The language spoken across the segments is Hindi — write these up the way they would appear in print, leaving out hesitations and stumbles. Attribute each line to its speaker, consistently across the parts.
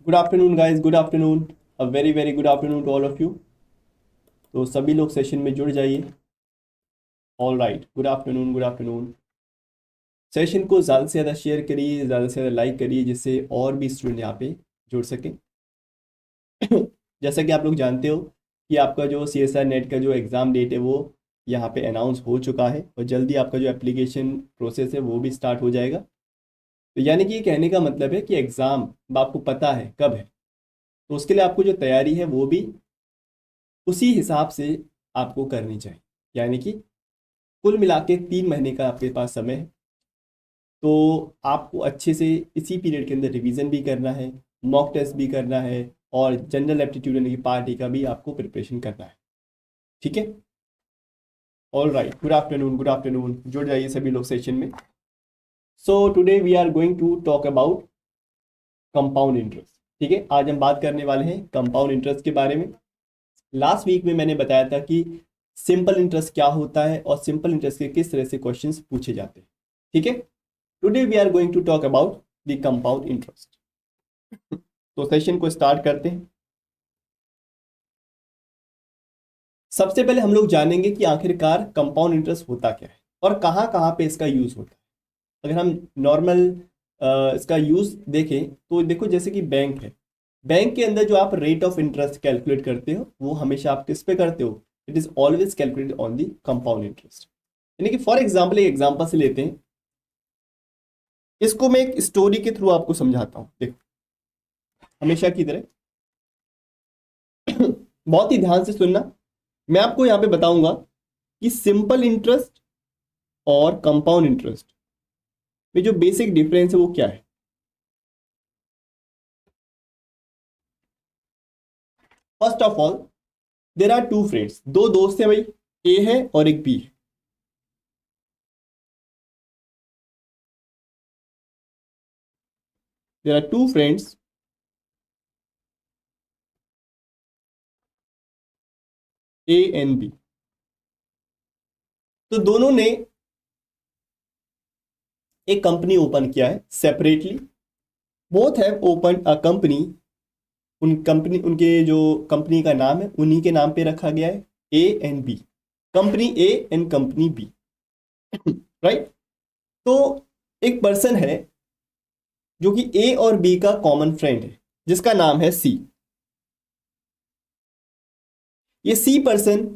Speaker 1: Good afternoon guys, good afternoon. A very very good afternoon to all of you. तो सभी लोग सेशन में जुड़ जाइए। All right, good afternoon, good afternoon. Session को ज़्यादा से ज़्यादा शेयर करिए, ज़्यादा से ज़्यादा लाइक करिए, जिससे और भी स्टूडेंट यहाँ पे जुड़ सकें। जैसा कि आप लोग जानते हो कि आपका जो CSR नेट का जो एग्ज़ाम डेट है वो यहाँ पे अनाउंस हो चुका है और जल्दी आपका जो एप्लीकेशन प्रोसेस है वो भी स्टार्ट हो जाएगा। तो यानी कि ये कहने का मतलब है कि एग्ज़ाम आपको पता है कब है, तो उसके लिए आपको जो तैयारी है वो भी उसी हिसाब से आपको करनी चाहिए। यानी कि कुल मिला के 3 महीने का आपके पास समय है, तो आपको अच्छे से इसी पीरियड के अंदर रिवीजन भी करना है, मॉक टेस्ट भी करना है और जनरल एप्टीट्यूड यानी कि पार्टी का भी आपको प्रिपरेशन करना है। ठीक है, all right, good afternoon, good afternoon. जुड़ जाइए सभी लोग सेशन में। So today we are going to talk about compound interest. ठीक है, आज हम बात करने वाले हैं कंपाउंड इंटरेस्ट के बारे में। लास्ट वीक में मैंने बताया था कि सिंपल इंटरेस्ट क्या होता है और सिंपल इंटरेस्ट के किस तरह से क्वेश्चंस पूछे जाते हैं। ठीक है, today we are going to talk about the compound interest. तो सेशन को स्टार्ट करते हैं। सबसे पहले हम लोग जानेंगे कि आखिरकार कंपाउंड इंटरेस्ट होता क्या है और कहाँ कहाँ पे इसका यूज होता है। अगर हम नॉर्मल इसका यूज देखें तो देखो, जैसे कि बैंक है, बैंक के अंदर जो आप रेट ऑफ इंटरेस्ट कैलकुलेट करते हो वो हमेशा आप किस पे करते हो? It is always calculated on the compound interest. यानी कि फॉर एग्जांपल, एक एग्जांपल से लेते हैं, इसको मैं एक स्टोरी के थ्रू आपको समझाता हूं। देखो, हमेशा की तरह बहुत ही ध्यान से सुनना। मैं आपको यहां पे बताऊंगा कि सिंपल इंटरेस्ट और कंपाउंड इंटरेस्ट में जो बेसिक डिफरेंस है वो क्या है। First of all, there are two friends, दो दोस्त हैं भाई, ए है और एक बी है। There are two friends, A and B. तो दोनों ने एक कंपनी ओपन किया है separately. Both have open a company. उनके जो कंपनी का नाम है उन्हीं के नाम पे रखा गया है, A and B. Company A and company B. Right. तो एक पर्सन है जो कि ए और बी का कॉमन फ्रेंड है, जिसका नाम है सी। ये सी पर्सन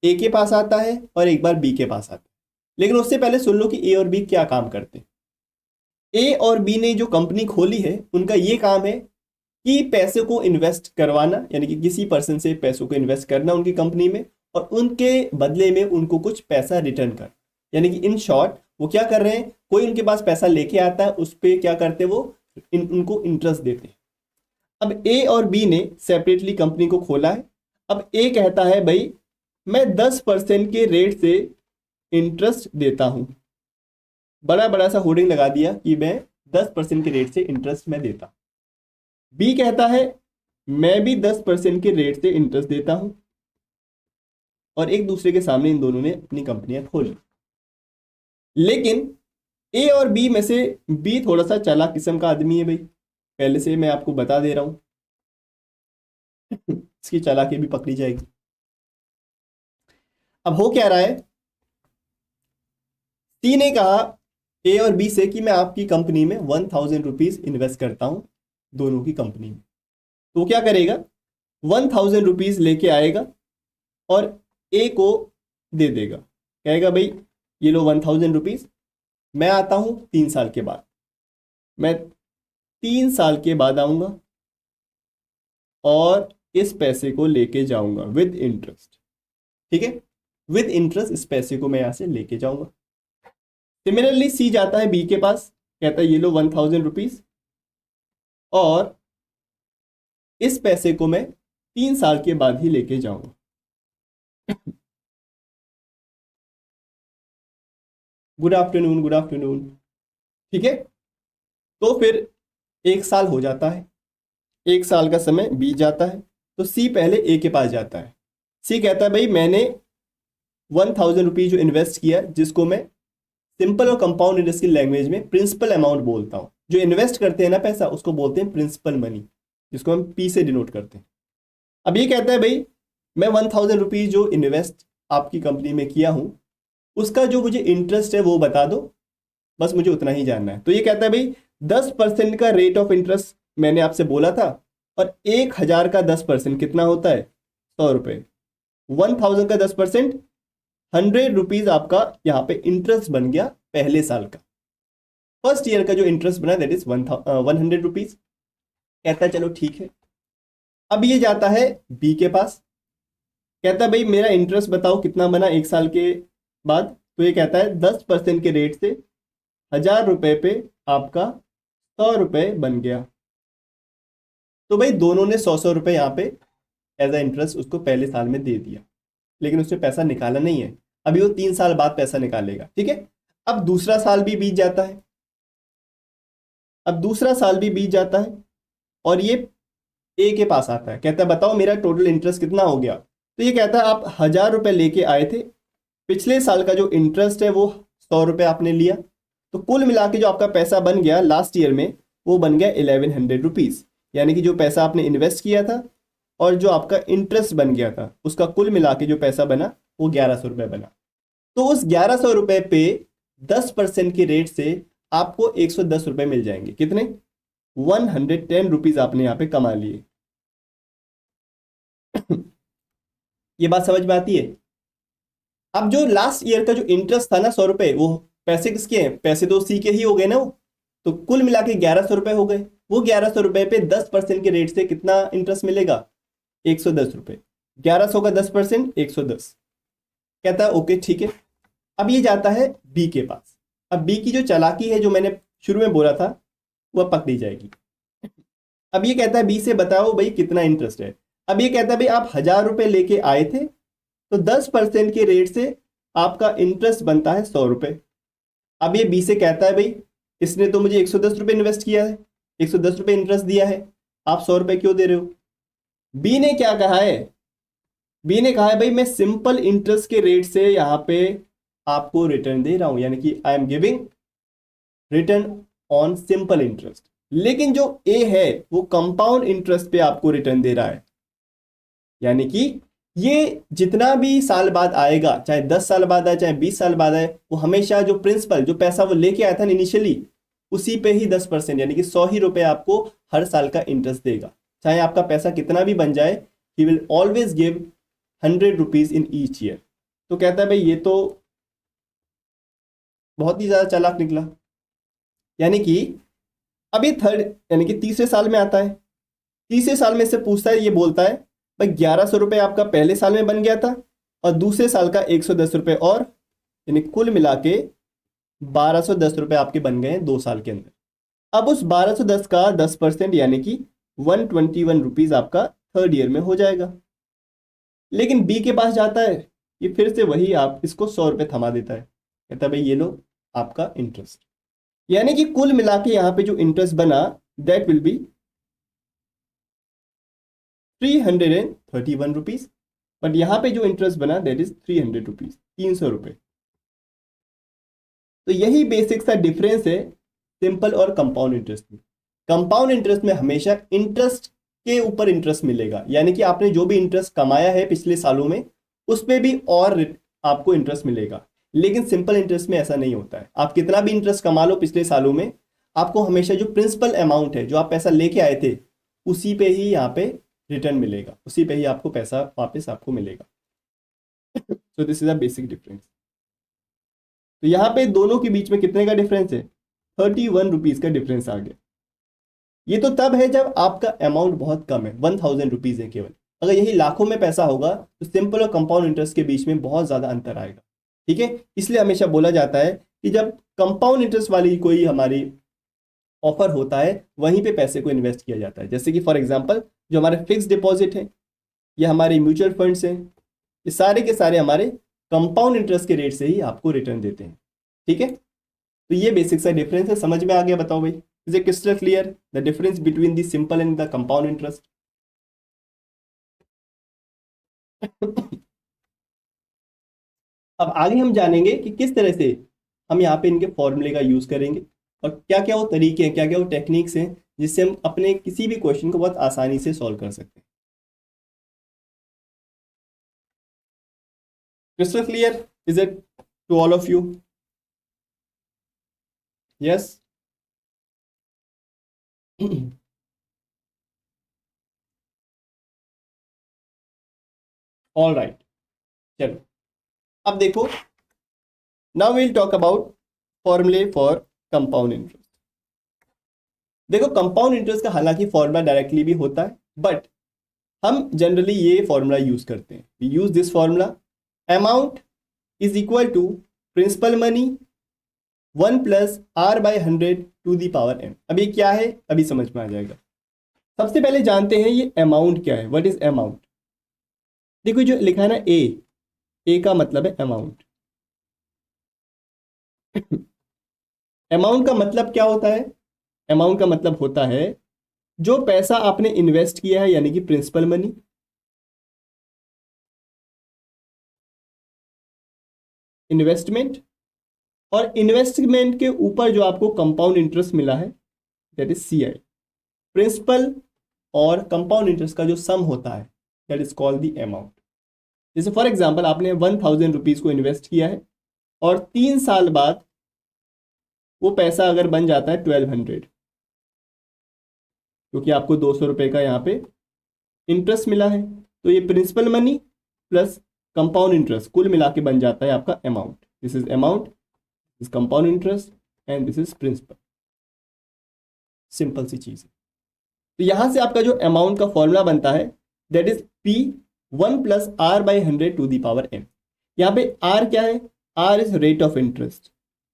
Speaker 1: ए के पास आता है और एक बार बी के पास आता है। लेकिन उससे पहले सुन लो कि ए और बी क्या काम करते हैं। ए और बी ने जो कंपनी खोली है उनका ये काम है कि पैसे को इन्वेस्ट करवाना, यानी कि किसी पर्सन से पैसों को इन्वेस्ट करना उनकी कंपनी में और उनके बदले में उनको कुछ पैसा रिटर्न कर। यानी कि इन शॉर्ट वो क्या कर रहे हैं, कोई उनके पास पैसा लेके आता है, उस पर क्या करते हैं वो उनको इंटरेस्ट देते हैं। अब ए और बी ने सेपरेटली कंपनी को खोला है। अब ए कहता है भाई मैं 10% के रेट से इंटरेस्ट देता हूं। बड़ा बड़ा सा होर्डिंग लगा दिया कि मैं 10% के रेट से इंटरेस्ट मैं देता। बी कहता है मैं भी 10% के रेट से इंटरेस्ट देता हूं। और एक दूसरे के सामने इन दोनों ने अपनी कंपनियां खोली। लेकिन ए और बी में से बी थोड़ा सा चालाक किस्म का आदमी है भाई, पहले से मैं आपको बता दे रहा हूं। इसकी चालाकी भी पकड़ी जाएगी। अब हो क्या रहा है, सी ने कहा ए और बी से कि मैं आपकी कंपनी में 1000 रुपीज इन्वेस्ट करता हूं, दोनों की कंपनी में। तो क्या करेगा, 1000 रुपीज लेके आएगा और ए को दे देगा। कहेगा भाई ये लो 1000 रुपीज, मैं आता हूं 3 साल के बाद। मैं 3 साल के बाद आऊंगा और इस पैसे को लेके जाऊंगा विद इंटरेस्ट। ठीक है, विद इंटरेस्ट इस पैसे को मैं यहां से लेके जाऊंगा। सिमिलरली सी जाता है बी के पास, कहता है ये लो 1000 रुपीज और इस पैसे को मैं 3 साल के बाद ही लेके जाऊंगा। Good afternoon, good afternoon. ठीक है, तो फिर 1 साल हो जाता है, 1 साल का समय बीत जाता है। तो सी पहले ए के पास जाता है। सी कहता है भाई मैंने 1000 रुपीज जो इन्वेस्ट किया, जिसको मैं सिंपल और कंपाउंड इंटरेस्ट की लैंग्वेज में प्रिंसिपल अमाउंट बोलता हूं। जो इन्वेस्ट करते हैं ना पैसा, उसको बोलते हैं प्रिंसिपल मनी। जिसको हम पी से डिनोट करते हैं। अब ये कहता है भाई मैं 1000 रुपीज जो इन्वेस्ट आपकी कंपनी में किया हूं उसका जो मुझे इंटरेस्ट है वो बता दो, बस मुझे उतना ही जानना है। तो ये कहता है भाई 10% का रेट ऑफ इंटरेस्ट मैंने आपसे बोला था, और 1000 का 10% कितना होता है, 100 रुपये। 1000 का 10% 100 रुपीज आपका यहाँ पे इंटरेस्ट बन गया पहले साल का। फर्स्ट ईयर का जो इंटरेस्ट बना दैट इज 100 रुपीज। कहता है चलो ठीक है। अब ये जाता है बी के पास, कहता है भाई मेरा इंटरेस्ट बताओ कितना बना एक साल के बाद। तो ये कहता है 10% के रेट से 1000 रुपये पे आपका 100 रुपये बन गया। तो भाई दोनों ने 100 रुपये यहाँ पे एज अ इंटरेस्ट उसको पहले साल में दे दिया, लेकिन उसने पैसा निकाला नहीं है। अभी वो 3 साल बाद पैसा निकालेगा, ठीक है। अब दूसरा साल भी बीत जाता है, और ये ए के पास आता है, कहता है बताओ मेरा टोटल इंटरेस्ट कितना हो गया। तो ये कहता है आप 1000 रुपये लेके आए थे, पिछले साल का जो इंटरेस्ट है वो 100 रुपये आपने लिया, तो कुल मिला के जो आपका पैसा बन गया लास्ट ईयर में वो बन गया 1100 रुपीज। यानी कि जो पैसा आपने इन्वेस्ट किया था और जो आपका इंटरेस्ट बन गया था उसका कुल मिला के जो पैसा बना वो 1100 रुपये बना। तो उस 1100 रुपये पे 10% के रेट से आपको 110 रुपये मिल जाएंगे। कितने, 110 रुपीज आपने यहाँ पे कमा लिए। ये बात समझ में आती है। अब जो लास्ट ईयर का जो इंटरेस्ट था ना 100 रुपये, वो पैसे किसके हैं, पैसे तो सी के ही हो गए ना वो, तो कुल मिला के 1100 रुपये हो गए। वो 1100 रुपये पे 10% के रेट से कितना इंटरेस्ट मिलेगा, 110 रुपये। 1100 का 10% 110। कहता है ओके ठीक है। अब ये जाता है बी के पास। अब बी की जो चालाकी है जो मैंने शुरू में बोला था वह पकड़ी जाएगी। अब ये कहता है बी से बताओ भाई कितना इंटरेस्ट है। अब ये कहता है भाई आप 1000 रुपये लेके आए थे, तो 10% के रेट से आपका इंटरेस्ट बनता है 100 रुपये। अब ये बी से कहता है भाई इसने तो मुझे 110 रुपये इन्वेस्ट किया है, 110 रुपये इंटरेस्ट दिया है, आप 100 रुपये क्यों दे रहे हो। बी ने क्या कहा है, बी ने कहा है भाई मैं सिंपल इंटरेस्ट के रेट से यहाँ पे आपको रिटर्न दे रहा हूं, यानी कि I am giving return on simple interest. लेकिन जो ए है वो कंपाउंड इंटरेस्ट पे आपको रिटर्न दे रहा है, यानी कि ये जितना भी साल बाद आएगा, चाहे 10 साल बाद आए चाहे 20 साल बाद आए, वो हमेशा जो प्रिंसिपल जो पैसा वो लेके आया था इनिशियली उसी पे ही 10% यानी कि 100 ही रुपए आपको हर साल का इंटरेस्ट देगा। चाहे आपका पैसा कितना भी बन जाए, he will always give 100 rupees in each year. तो कहता है भाई ये तो बहुत ही ज्यादा चालाक निकला। यानी कि अभी थर्ड यानी कि तीसरे साल में आता है, तीसरे साल में से पूछता है, ये बोलता है भाई 1100 रुपये आपका पहले साल में बन गया था और दूसरे साल का 110 रुपये और, यानी कुल मिला के 1210 रुपये आपके बन गए हैं 2 साल के अंदर। अब उस 1210 का 10% यानी कि 121 रुपीज आपका थर्ड ईयर में हो जाएगा। लेकिन बी के पास जाता है, ये फिर से वही आप इसको 100 रुपये थमा देता है, कहता है भाई ये लो आपका इंटरेस्ट। यानी कि कुल मिला के यहाँ पे जो इंटरेस्ट बना that will B 331 rupees, but यहाँ पे जो इंटरेस्ट बना दैट इज 300 रुपीज, 300 रुपये। तो यही बेसिक सा डिफरेंस है सिंपल और कंपाउंड इंटरेस्ट में। कंपाउंड इंटरेस्ट में हमेशा इंटरेस्ट के ऊपर इंटरेस्ट मिलेगा, यानी कि आपने जो भी इंटरेस्ट कमाया है पिछले सालों में उस पर भी और आपको इंटरेस्ट मिलेगा। लेकिन सिंपल इंटरेस्ट में ऐसा नहीं होता है। आप कितना भी इंटरेस्ट कमा लो पिछले सालों में, आपको हमेशा जो प्रिंसिपल अमाउंट है जो आप पैसा लेके आए थे उसी पे ही यहाँ पे रिटर्न मिलेगा, उसी पे ही आपको पैसा वापस आपको मिलेगा। So this is a basic difference. तो यहाँ पे दोनों के बीच में कितने का डिफरेंस है, 31 रुपीज का डिफरेंस आ गया। ये तो तब है जब आपका अमाउंट बहुत कम है, 1000 रुपीज है केवल। अगर यही लाखों में पैसा होगा तो सिंपल और कंपाउंड इंटरेस्ट के बीच में बहुत ज्यादा अंतर आएगा। ठीक है, इसलिए हमेशा बोला जाता है कि जब कंपाउंड इंटरेस्ट वाली कोई हमारी ऑफर होता है वहीं पे पैसे को इन्वेस्ट किया जाता है। जैसे कि फॉर एग्जांपल जो हमारे फिक्स डिपॉजिट है या हमारे म्यूचुअल फंड्स हैं, ये सारे के सारे हमारे कंपाउंड इंटरेस्ट के रेट से ही आपको रिटर्न देते हैं। ठीक है, तो ये बेसिक सा डिफरेंस है। समझ में आ गया, बताओ भाई, is it crystal clear the difference between the simple and the compound interest. अब आगे हम जानेंगे कि किस तरह से हम यहाँ पे इनके फॉर्मूले का यूज करेंगे और क्या क्या वो तरीके हैं, क्या क्या वो टेक्निक्स हैं जिससे हम अपने किसी भी क्वेश्चन को बहुत आसानी से सॉल्व कर सकते हैं। Crystal clear is it to all of you? Yes. All right, चलो अब देखो, now will talk about formulae for compound interest. देखो कंपाउंड इंटरेस्ट का हालांकि फॉर्मूला डायरेक्टली भी होता है, बट हम जनरली ये फॉर्मूला यूज करते हैं। We use this formula, amount is equal to principal money 1 plus R by 100 to the power m। अब ये क्या है, अभी समझ में आ जाएगा। सबसे पहले जानते हैं ये अमाउंट क्या है, व्हाट इज अमाउंट। देखो जो लिखा है ना ए का मतलब है अमाउंट। अमाउंट का मतलब क्या होता है? अमाउंट का मतलब होता है जो पैसा आपने इन्वेस्ट किया है, यानी कि प्रिंसिपल मनी, इन्वेस्टमेंट, और इन्वेस्टमेंट के ऊपर जो आपको कंपाउंड इंटरेस्ट मिला है, that is C I. Principal और कंपाउंड इंटरेस्ट का जो सम होता है that is called the amount. जैसे फॉर एग्जांपल आपने 1000 रुपीज को इन्वेस्ट किया है और 3 साल बाद वो पैसा अगर बन जाता है 1200, क्योंकि आपको 200 रुपये का यहाँ पे इंटरेस्ट मिला है, तो ये principal money plus compound interest कुल मिला के बन जाता है आपका amount. This is amount, this compound interest and this is principal. Simple सी चीज है। तो यहां से आपका जो अमाउंट का फॉर्मूला बनता है that is P 1 plus R by 100 to the power m। यहाँ पे आर क्या है? R is rate of interest.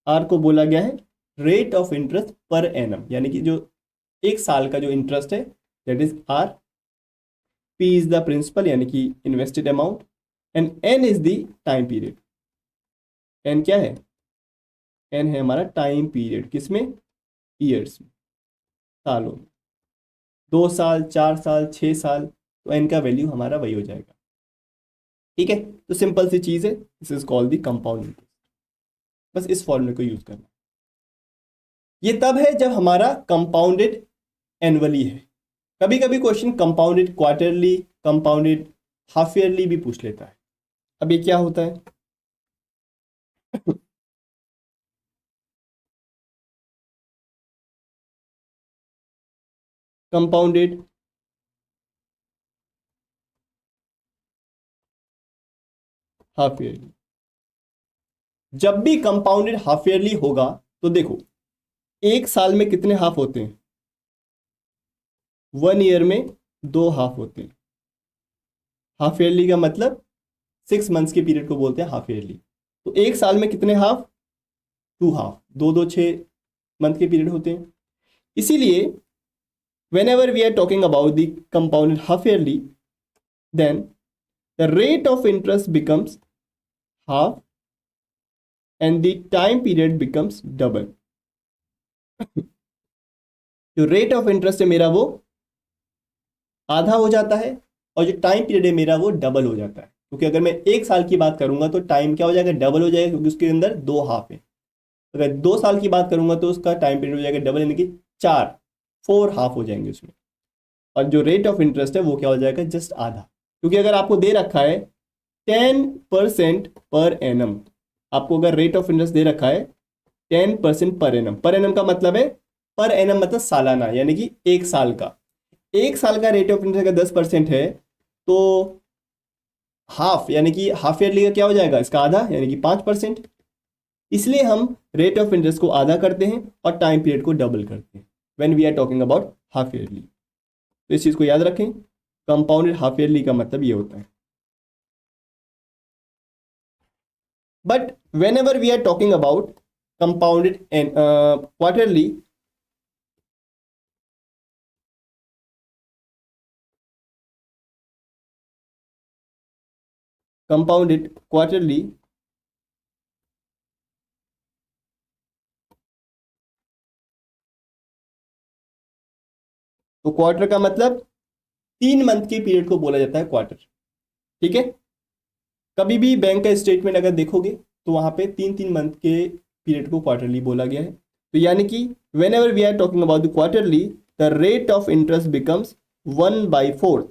Speaker 1: R को बोला गया है rate of interest per annum, यानी कि जो 1 साल का जो इंटरेस्ट है that is R. P is the principal यानी कि invested amount, and N is the time period. N क्या है? एन है हमारा टाइम पीरियड, किसमें? ईयर्स में, सालों में। 2 साल, 4 साल, 6 साल, तो एन का वैल्यू हमारा वही हो जाएगा। ठीक है, तो सिंपल सी चीज है, this is called the compound interest. बस इस फॉर्मूले को यूज करना। ये तब है जब हमारा कंपाउंडेड एनुअली है। कभी कभी question compounded quarterly, compounded half yearly भी पूछ लेता है। अब ये क्या होता है? Compounded half yearly. जब भी कंपाउंडेड हाफ ईयरली होगा तो देखो 1 साल में कितने हाफ होते हैं? 1 ईयर में 2 हाफ होते हैं। हाफ ईयरली का मतलब 6 मंथ्स के पीरियड को बोलते हैं हाफ ईयरली। तो 1 साल में कितने हाफ? 2 हाफ, 2 6 मंथ के पीरियड होते हैं। इसीलिए whenever we are talking about the compounded half yearly, then the rate of interest becomes half and the time period becomes double। जो रेट ऑफ इंटरेस्ट है मेरा वो आधा हो जाता है और जो टाइम पीरियड है मेरा वो डबल हो जाता है। क्योंकि अगर मैं 1 साल की बात करूंगा तो टाइम क्या हो जाएगा? डबल हो जाएगा, क्योंकि उसके अंदर 2 हाफ है। अगर 2 साल की बात करूंगा तो उसका टाइम पीरियड हो जाएगा डबल, यानी कि 4 हाफ हो जाएंगे उसमें। और जो रेट ऑफ इंटरेस्ट है वो क्या हो जाएगा? जस्ट आधा। क्योंकि अगर आपको दे रखा है 10% पर एनम, आपको अगर रेट ऑफ इंटरेस्ट दे रखा है 10% पर एनम, पर एनम का मतलब है, पर एनम मतलब सालाना, यानी कि 1 साल का। 1 साल का रेट ऑफ इंटरेस्ट अगर 10% है तो हाफ यानी कि हाफ ईयरली का क्या हो जाएगा? इसका आधा, यानी कि 5%। इसलिए हम रेट ऑफ इंटरेस्ट को आधा करते हैं और टाइम पीरियड को डबल करते हैं when we are talking about half yearly. तो इस चीज को याद रखें, कंपाउंडेड हाफ ईयरली का मतलब ये होता है। But whenever we are talking about compounded and quarterly, compounded quarterly, तो क्वार्टर का मतलब 3 मंथ के पीरियड को बोला जाता है क्वार्टर। ठीक है, कभी भी बैंक का स्टेटमेंट अगर देखोगे तो वहां पे 3 मंथ के पीरियड को क्वार्टरली बोला गया है। तो यानी कि whenever we are talking about the quarterly, the rate of interest becomes 1/4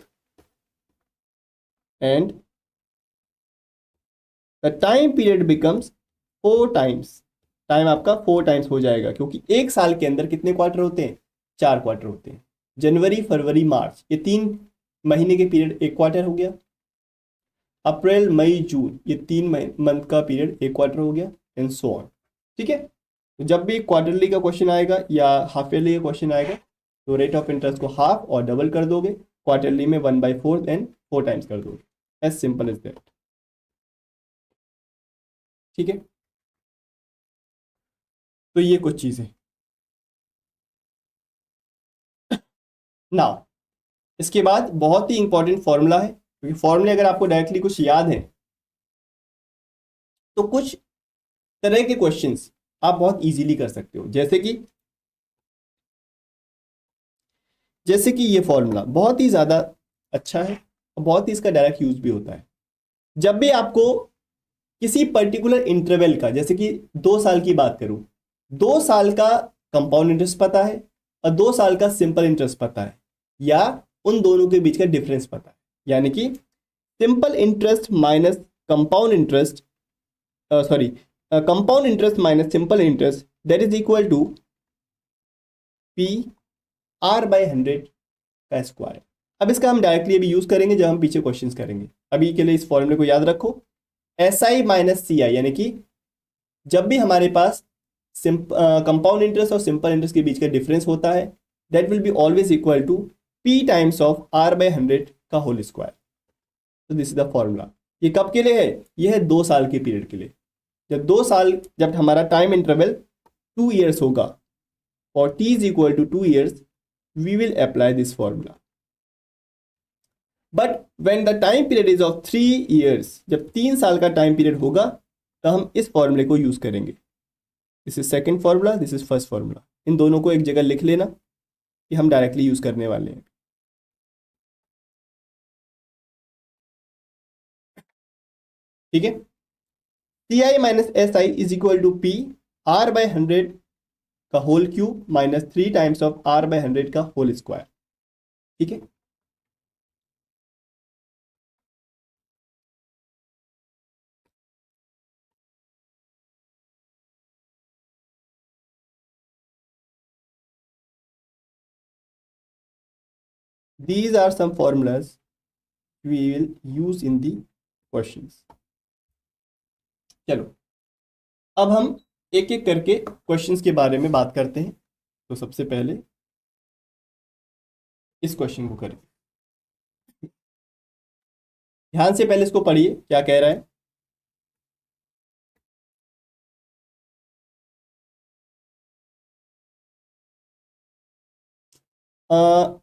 Speaker 1: and the time period becomes 4 times. Time आपका 4 टाइम्स हो जाएगा, क्योंकि एक साल के अंदर कितने क्वार्टर होते हैं? 4 क्वार्टर होते हैं। जनवरी, फरवरी, मार्च, ये 3 महीने के पीरियड एक क्वार्टर हो गया। अप्रैल, मई, जून, ये 3 मंथ का पीरियड एक क्वार्टर हो गया, एंड सो ऑन। ठीक है, तो जब भी क्वार्टरली का क्वेश्चन आएगा या हाफ ईयरली का क्वेश्चन आएगा तो रेट ऑफ इंटरेस्ट को हाफ और डबल कर दोगे, क्वार्टरली में 1/4 एंड 4 टाइम्स कर दोगे। As simple as that. ठीक है, तो ये कुछ चीजें। नाउ इसके बाद बहुत ही इंपॉर्टेंट फॉर्मूला है, क्योंकि फॉर्मूले अगर आपको डायरेक्टली कुछ याद है तो कुछ तरह के क्वेश्चंस आप बहुत इजीली कर सकते हो। जैसे कि ये फॉर्मूला बहुत ही ज़्यादा अच्छा है और बहुत ही इसका डायरेक्ट यूज भी होता है। जब भी आपको किसी पर्टिकुलर इंटरवल का, जैसे कि 2 साल की बात करूं, 2 साल का कंपाउंड इंटरेस्ट पता है और 2 साल का सिंपल इंटरेस्ट पता है, या उन दोनों के बीच का डिफरेंस पता है, यानी कि simple interest minus compound interest, sorry compound interest minus simple interest, that is equal to P R/100 का स्क्वायर। अब इसका हम डायरेक्टली अभी यूज करेंगे जब हम पीछे क्वेश्चंस करेंगे। अभी के लिए इस फॉर्मूले को याद रखो, SI माइनस CI, यानी कि जब भी हमारे पास कंपाउंड इंटरेस्ट और सिंपल इंटरेस्ट के बीच का डिफरेंस होता है, that will be always equal to P times of R/100 का होल स्क्वायर। तो दिस इज द फॉर्मूला। ये कब के लिए है? ये है 2 साल के पीरियड के लिए। जब 2 साल, जब हमारा टाइम इंटरवल 2 ईयर्स होगा और T is equal to 2 years, we will apply this formula. But when the time period is of 3 years, जब 3 साल का टाइम पीरियड होगा तो हम इस फॉर्मूले को यूज करेंगे। This is second formula, this is first formula. इन दोनों को एक जगह लिख लेना कि हम डायरेक्टली यूज करने वाले हैं। ठीक है, CI minus SI is equal to P R/100 का whole cube minus 3 times of R/100 का होल स्क्वायर। ठीक है, these are some formulas we will use in the questions. चलो अब हम एक एक करके क्वेश्चंस के बारे में बात करते हैं। तो सबसे पहले इस क्वेश्चन को करें, ध्यान से पहले इसको पढ़िए क्या कह रहा है।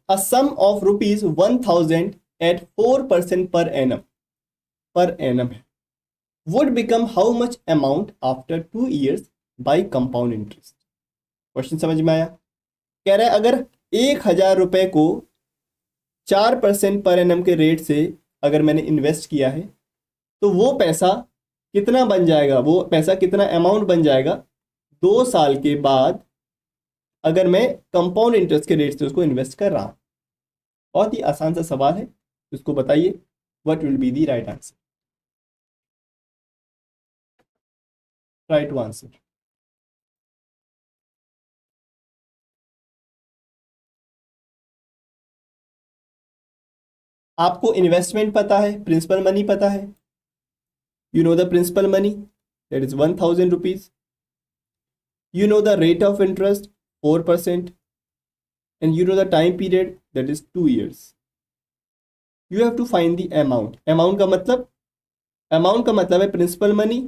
Speaker 1: A sum of rupees 1000 at 4% per annum would become how much amount after 2 years by compound interest? Question समझ में आया? कह रहा है अगर 1000 रुपए को 4% पर एनम के रेट से अगर मैंने इन्वेस्ट किया है तो वो पैसा कितना बन जाएगा, वो पैसा कितना अमाउंट बन जाएगा 2 साल के बाद अगर मैं कंपाउंड इंटरेस्ट के रेट से उसको इन्वेस्ट कर रहा हूं। बहुत ही आसान सा सवाल है, इसको बताइए what will be the right answer. Try to answer. आपको इन्वेस्टमेंट पता है, प्रिंसिपल मनी पता है, you know the principal money that is 1000 rupees, you know the rate of interest 4%, and you know the time period that is 2 years. You have to find the amount. amount का मतलब है principal money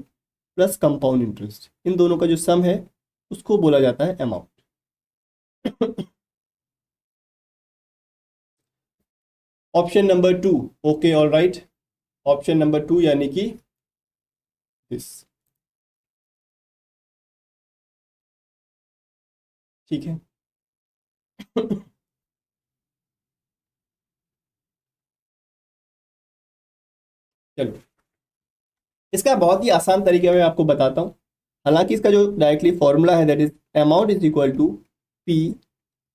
Speaker 1: plus compound interest, इन दोनों का जो सम है उसको बोला जाता है amount. Option number 2, okay all right, option number 2 यानी कि दिस। ठीक है, चलो इसका बहुत ही आसान तरीके में आपको बताता हूं। हालांकि इसका जो डायरेक्टली फॉर्मूला है that is amount is equal to P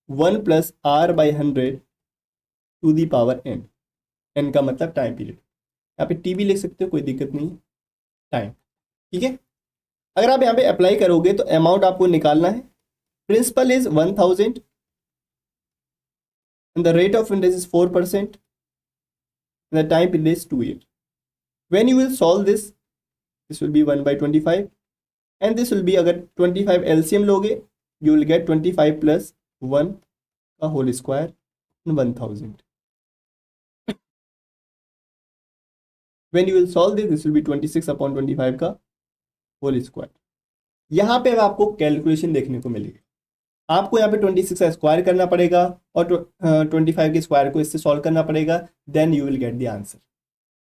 Speaker 1: 1+r/100 to the power n। n का मतलब टाइम पीरियड, यहाँ पे t भी लिख सकते हो, कोई दिक्कत नहीं है, टाइम। ठीक है, अगर आप यहाँ पे अप्लाई करोगे तो अमाउंट आपको निकालना है। Principal is 1000 and the rate of interest is 4% and the time period is 2 years. When you will solve this will be 1/25 and this will be, अगर 25 LCM लोगे you will get 25 plus 1 का whole square and 1000. When you will solve this will be 26/25 का whole square. यहाँ पे अब आपको कैलकुलेशन देखने को मिलेगी। आपको यहाँ पे 26 का स्क्वायर करना पड़ेगा और 25 के स्क्वायर को इससे सॉल्व करना पड़ेगा, then you will get the answer.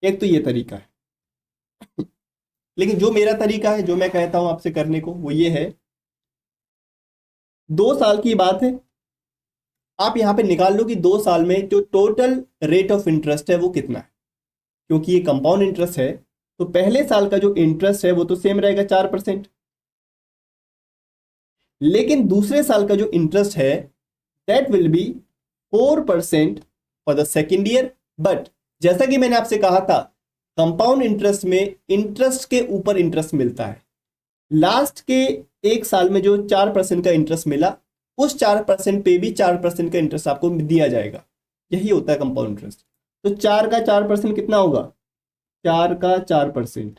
Speaker 1: एक तो ये तरीका है लेकिन जो मेरा तरीका है, जो मैं कहता हूं आपसे करने को, वो ये है, 2 साल की बात है, आप यहाँ पे निकाल लो कि 2 साल में जो टोटल रेट ऑफ इंटरेस्ट है वो कितना है। क्योंकि ये कंपाउंड इंटरेस्ट है तो पहले साल का जो इंटरेस्ट है वो तो सेम रहेगा 4%, लेकिन दूसरे साल का जो इंटरेस्ट है that will be 4% for the second year. But जैसा कि मैंने आपसे कहा था, कंपाउंड इंटरेस्ट में इंटरेस्ट के ऊपर इंटरेस्ट मिलता है। लास्ट के 1 साल में जो 4% का इंटरेस्ट मिला, उस 4% पे भी 4% का इंटरेस्ट आपको दिया जाएगा। यही होता है कंपाउंड इंटरेस्ट। तो 4 का 4% कितना होगा? 4 का 4%,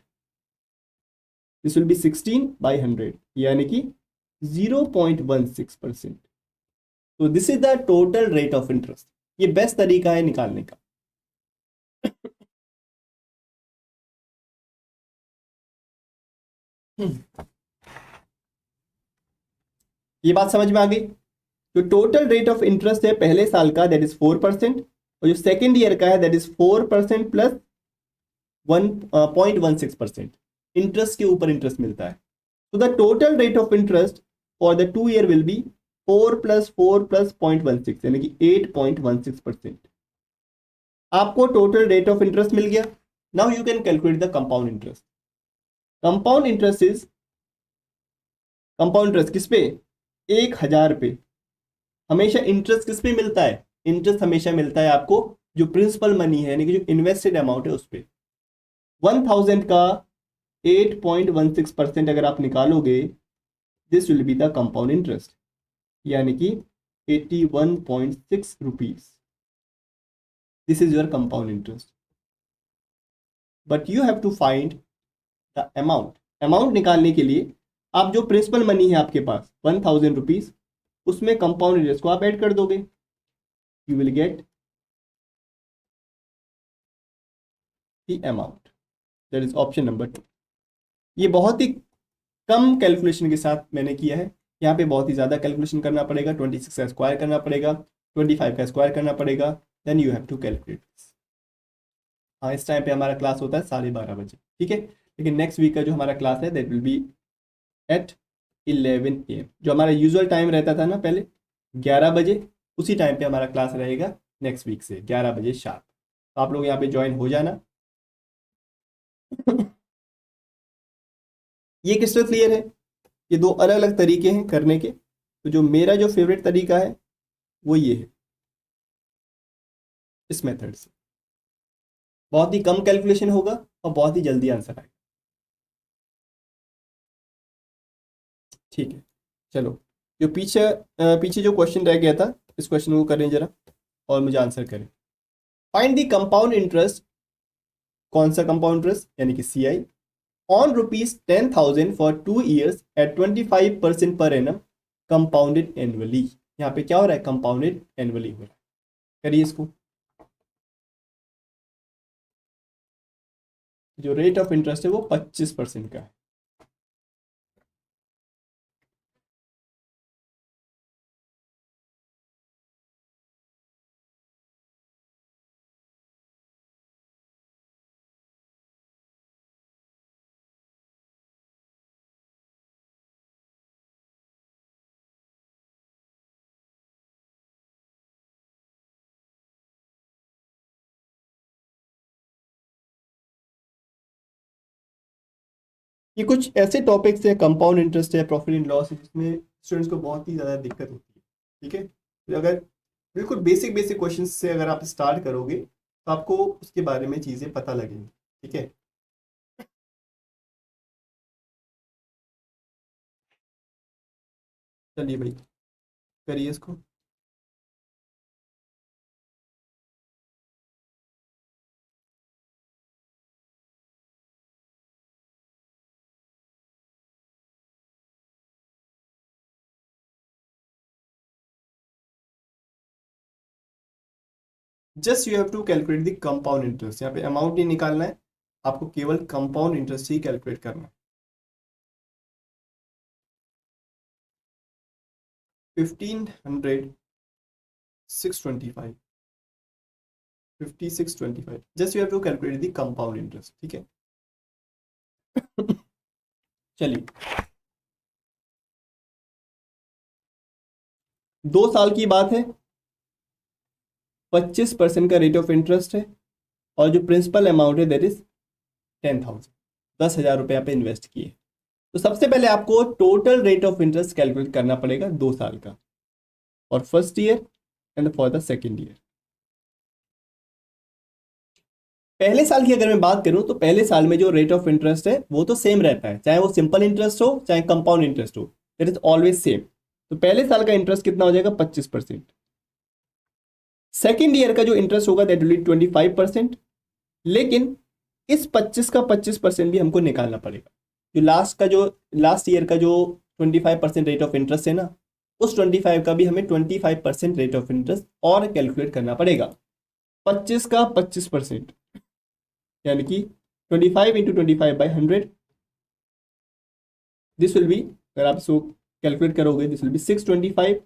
Speaker 1: दिस विल बी 16/100, यानी कि 0.16%। तो this is the total rate of interest. ये बेस्ट तरीका है निकालने का। ये बात समझ में आ गई? जो टोटल रेट ऑफ इंटरेस्ट है पहले साल का दैट इज 4%, और जो सेकेंड ईयर का है दैट इज 4% प्लस 1.16%। इंटरेस्ट के ऊपर इंटरेस्ट मिलता है। तो the total rate of interest for the 2 year will be 4 + 4 + 0.16, यानी कि 8.16%। आपको टोटल रेट ऑफ इंटरेस्ट मिल गया। Now you can calculate the compound interest. Compound interest किस पे? 1000 पे। हमेशा इंटरेस्ट किस पे मिलता है? इंटरेस्ट हमेशा मिलता है आपको जो प्रिंसिपल मनी है, यानी कि जो इन्वेस्टेड अमाउंट है उस पे। 1000 का 8.16% अगर आप निकालोगे, this will be the compound interest, यानी कि 81.6 rupees. This is your compound interest. But you have to find the amount. Amount निकालने के लिए आप जो प्रिंसिपल मनी है आपके पास 1000 रुपीज, उसमें कंपाउंड इंटरेस्ट को आप ऐड कर दोगे, you will get the amount. That is option number 2। ये बहुत ही कम कैलकुलेशन के साथ मैंने किया है। यहाँ पे बहुत ही ज़्यादा कैलकुलेशन करना पड़ेगा। 26 का स्क्वायर करना पड़ेगा, 25 का स्क्वायर करना पड़ेगा, then you have to calculate. हाँ, इस टाइम पे हमारा क्लास होता है 12:30 बजे, ठीक है। लेकिन नेक्स्ट वीक का जो हमारा क्लास है that will be at 11 AM। जो हमारा यूजुअल टाइम रहता था ना पहले 11 बजे, उसी टाइम पे हमारा क्लास रहेगा नेक्स्ट वीक से 11 बजे शार्प। तो आप लोग यहाँ पे ज्वाइन हो जाना। ये किस तरह क्लियर है? ये 2 अलग अलग तरीके हैं करने के। तो जो मेरा जो फेवरेट तरीका है वो ये है, इस मेथड से बहुत ही कम कैलकुलेशन होगा और बहुत ही जल्दी आंसर आएगा। ठीक है, चलो जो पीछे जो क्वेश्चन रह गया था, इस क्वेश्चन को करें जरा और मुझे आंसर करें। Find the compound interest. कौन सा कंपाउंड इंटरेस्ट? यानी कि CI on ₹10,000 for 2 years at 25% per annum compounded annually. यहाँ पे क्या हो रहा है? कंपाउंडेड एनुअली हो रहा है। करिए इसको। जो रेट ऑफ इंटरेस्ट है वो 25% का है। ये कुछ ऐसे टॉपिक्स है, कंपाउंड इंटरेस्ट है, प्रॉफिट एंड लॉस है, जिसमें स्टूडेंट्स को बहुत ही ज़्यादा दिक्कत होती है। ठीक है, तो अगर बिल्कुल बेसिक बेसिक क्वेश्चन से अगर आप स्टार्ट करोगे तो आपको उसके बारे में चीज़ें पता लगेंगी। ठीक है, चलिए भाई करिए इसको। Just you have to calculate the compound interest. यहाँ पे अमाउंट नहीं निकालना है, आपको केवल कंपाउंड इंटरेस्ट ही कैलकुलेट करना है। 1500 625 5625, just you have to calculate the compound interest. ठीक है चलिए, 2 साल की बात है, 25% का रेट ऑफ इंटरेस्ट है, और जो प्रिंसिपल अमाउंट है दैट इज 10,000, 10,000 रुपये आप इन्वेस्ट किए। तो सबसे पहले आपको total rate of interest calculate करना पड़ेगा 2 साल का, और first year and for the second year. पहले साल की अगर मैं बात करूं तो पहले साल में जो रेट ऑफ इंटरेस्ट है वो तो सेम रहता है, चाहे वो सिंपल इंटरेस्ट हो चाहे कंपाउंड इंटरेस्ट हो, दैट इज ऑलवेज सेम। तो पहले साल का इंटरेस्ट कितना हो जाएगा? 25%। सेकेंड ईयर का जो इंटरेस्ट होगा दैट विल बी 25%। लेकिन इस 25% भी हमको निकालना पड़ेगा। जो लास्ट ईयर का जो 25% रेट ऑफ इंटरेस्ट है ना, उस 25 का भी हमें 25% रेट ऑफ इंटरेस्ट और कैलकुलेट करना पड़ेगा। 25 का 25%, यानी कि 25 इंटू 25/100, दिस विल बी, अगर आप इसको कैलकुलेट करोगे दिस विल बी 625।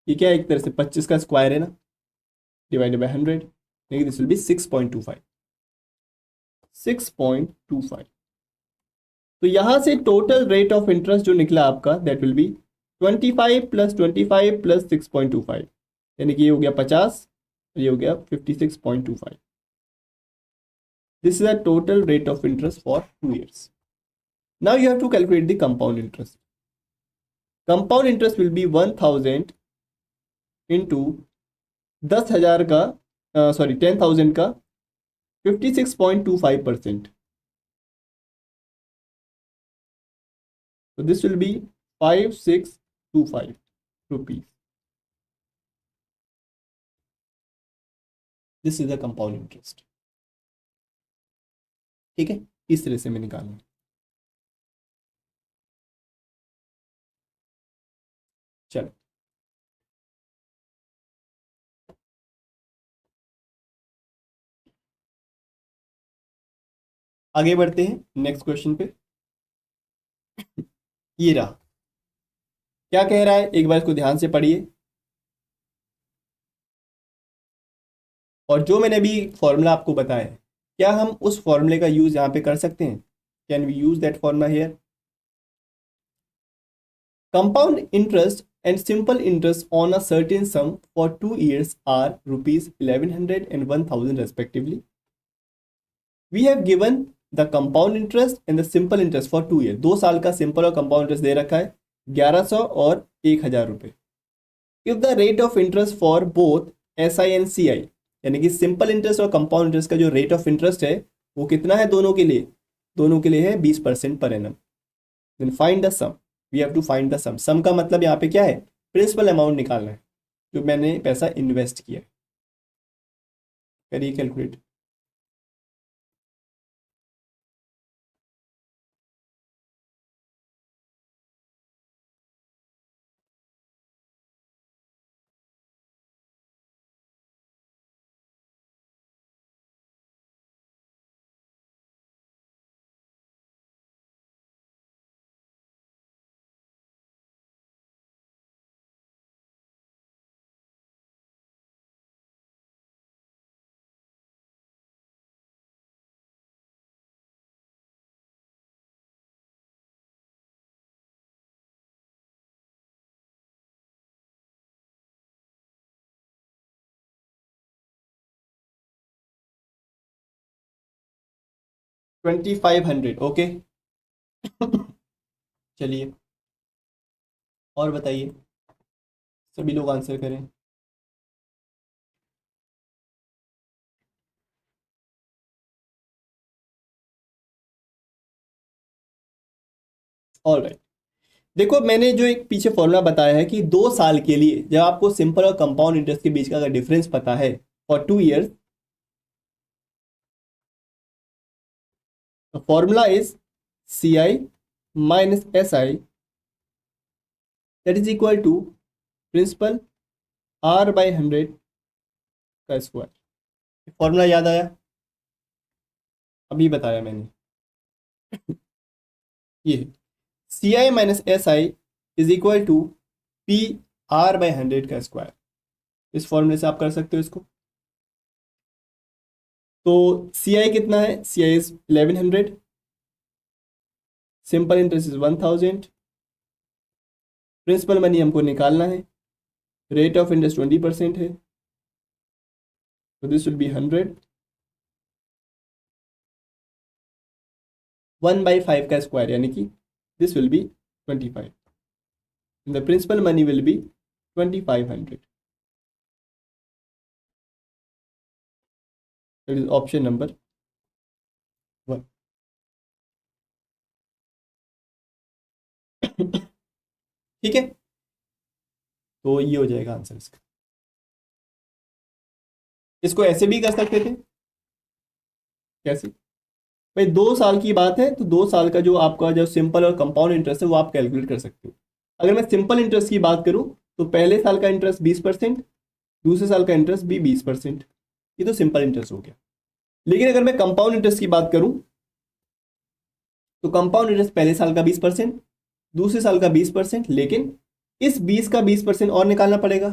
Speaker 1: ये क्या है? एक तरह से 25 का स्क्वायर है ना, डिवाइडेड बाय 100, यानी दिस विल बी 6.25। 6.25। तो यहां से टोटल रेट ऑफ इंटरेस्ट जो निकला आपका that will be 25 plus 25 plus 6.25, यानी कि ये हो गया 50, ये हो गया 56.25। This is the total rate of interest for 2 years। Now you have to calculate the compound interest. Compound interest will be 1000 into 10,000 का, सॉरी 10,000 का 56.25%। So this will be 5625 rupees. This is the compound interest। ठीक है, इस तरह से मैं निकालूंगा। चलो आगे बढ़ते हैं नेक्स्ट क्वेश्चन पे। ये रहा, क्या कह रहा है एक बार इसको ध्यान से पढ़िए। और जो मैंने अभी फॉर्मूला आपको बताया है, क्या हम उस फॉर्मूले का यूज यहाँ पे कर सकते हैं? Can we use that formula here? Compound interest and simple interest on a certain sum for 2 years are rupees 1100 and 1000 respectively. We have given the compound interest and the simple interest for 2 years। 2 साल का सिंपल और कंपाउंड इंटरेस्ट दे रखा है 1100 और 1000 रुपये। If the rate of interest for both SI and CI, यानी कि सिंपल इंटरेस्ट और कंपाउंड इंटरेस्ट का जो रेट ऑफ इंटरेस्ट है वो कितना है दोनों के लिए? दोनों के लिए है 20% per annum. Then find the sum. We have to find the sum. Sum का मतलब यहाँ पे क्या है? प्रिंसिपल अमाउंट निकालना है जो मैंने पैसा इन्वेस्ट किया है। करिए कैलकुलेट। $2500। ओके चलिए और बताइए, सभी लोग आंसर करें। ऑलराइट, देखो मैंने जो एक पीछे फॉर्मूला बताया है कि 2 साल के लिए जब आपको सिंपल और कंपाउंड इंटरेस्ट के बीच का अगर डिफरेंस पता है for 2 years, the formula is CI minus SI, that is equal to principal R by 100 का स्क्वायर। फॉर्मूला याद आया? अभी बताया मैंने। ये CI minus SI is equal to PR by 100 का स्क्वायर। इस फॉर्मूले से आप कर सकते हो इसको। तो CI कितना है? CI is 1100, simple interest is 1000, principal money हमको निकालना है, रेट ऑफ इंटरेस्ट 20% है, तो दिस विल बी 100, 1/5 का स्क्वायर, यानी कि this will be 25, the principal money will be 2500। That is option number 1। ठीक है, तो ये हो जाएगा आंसर इसका। इसको ऐसे भी कर सकते थे। कैसे? भाई 2 साल की बात है तो 2 साल का जो आपका जो सिंपल और कंपाउंड इंटरेस्ट है वो आप कैलकुलेट कर सकते हो। अगर मैं सिंपल इंटरेस्ट की बात करूं तो पहले साल का इंटरेस्ट 20%, दूसरे साल का इंटरेस्ट भी 20%, ये तो सिंपल इंटरेस्ट हो गया। लेकिन अगर मैं कंपाउंड इंटरेस्ट की बात करूं तो कंपाउंड इंटरेस्ट पहले साल का 20%, दूसरे साल का 20%, लेकिन इस 20 का 20% और निकालना पड़ेगा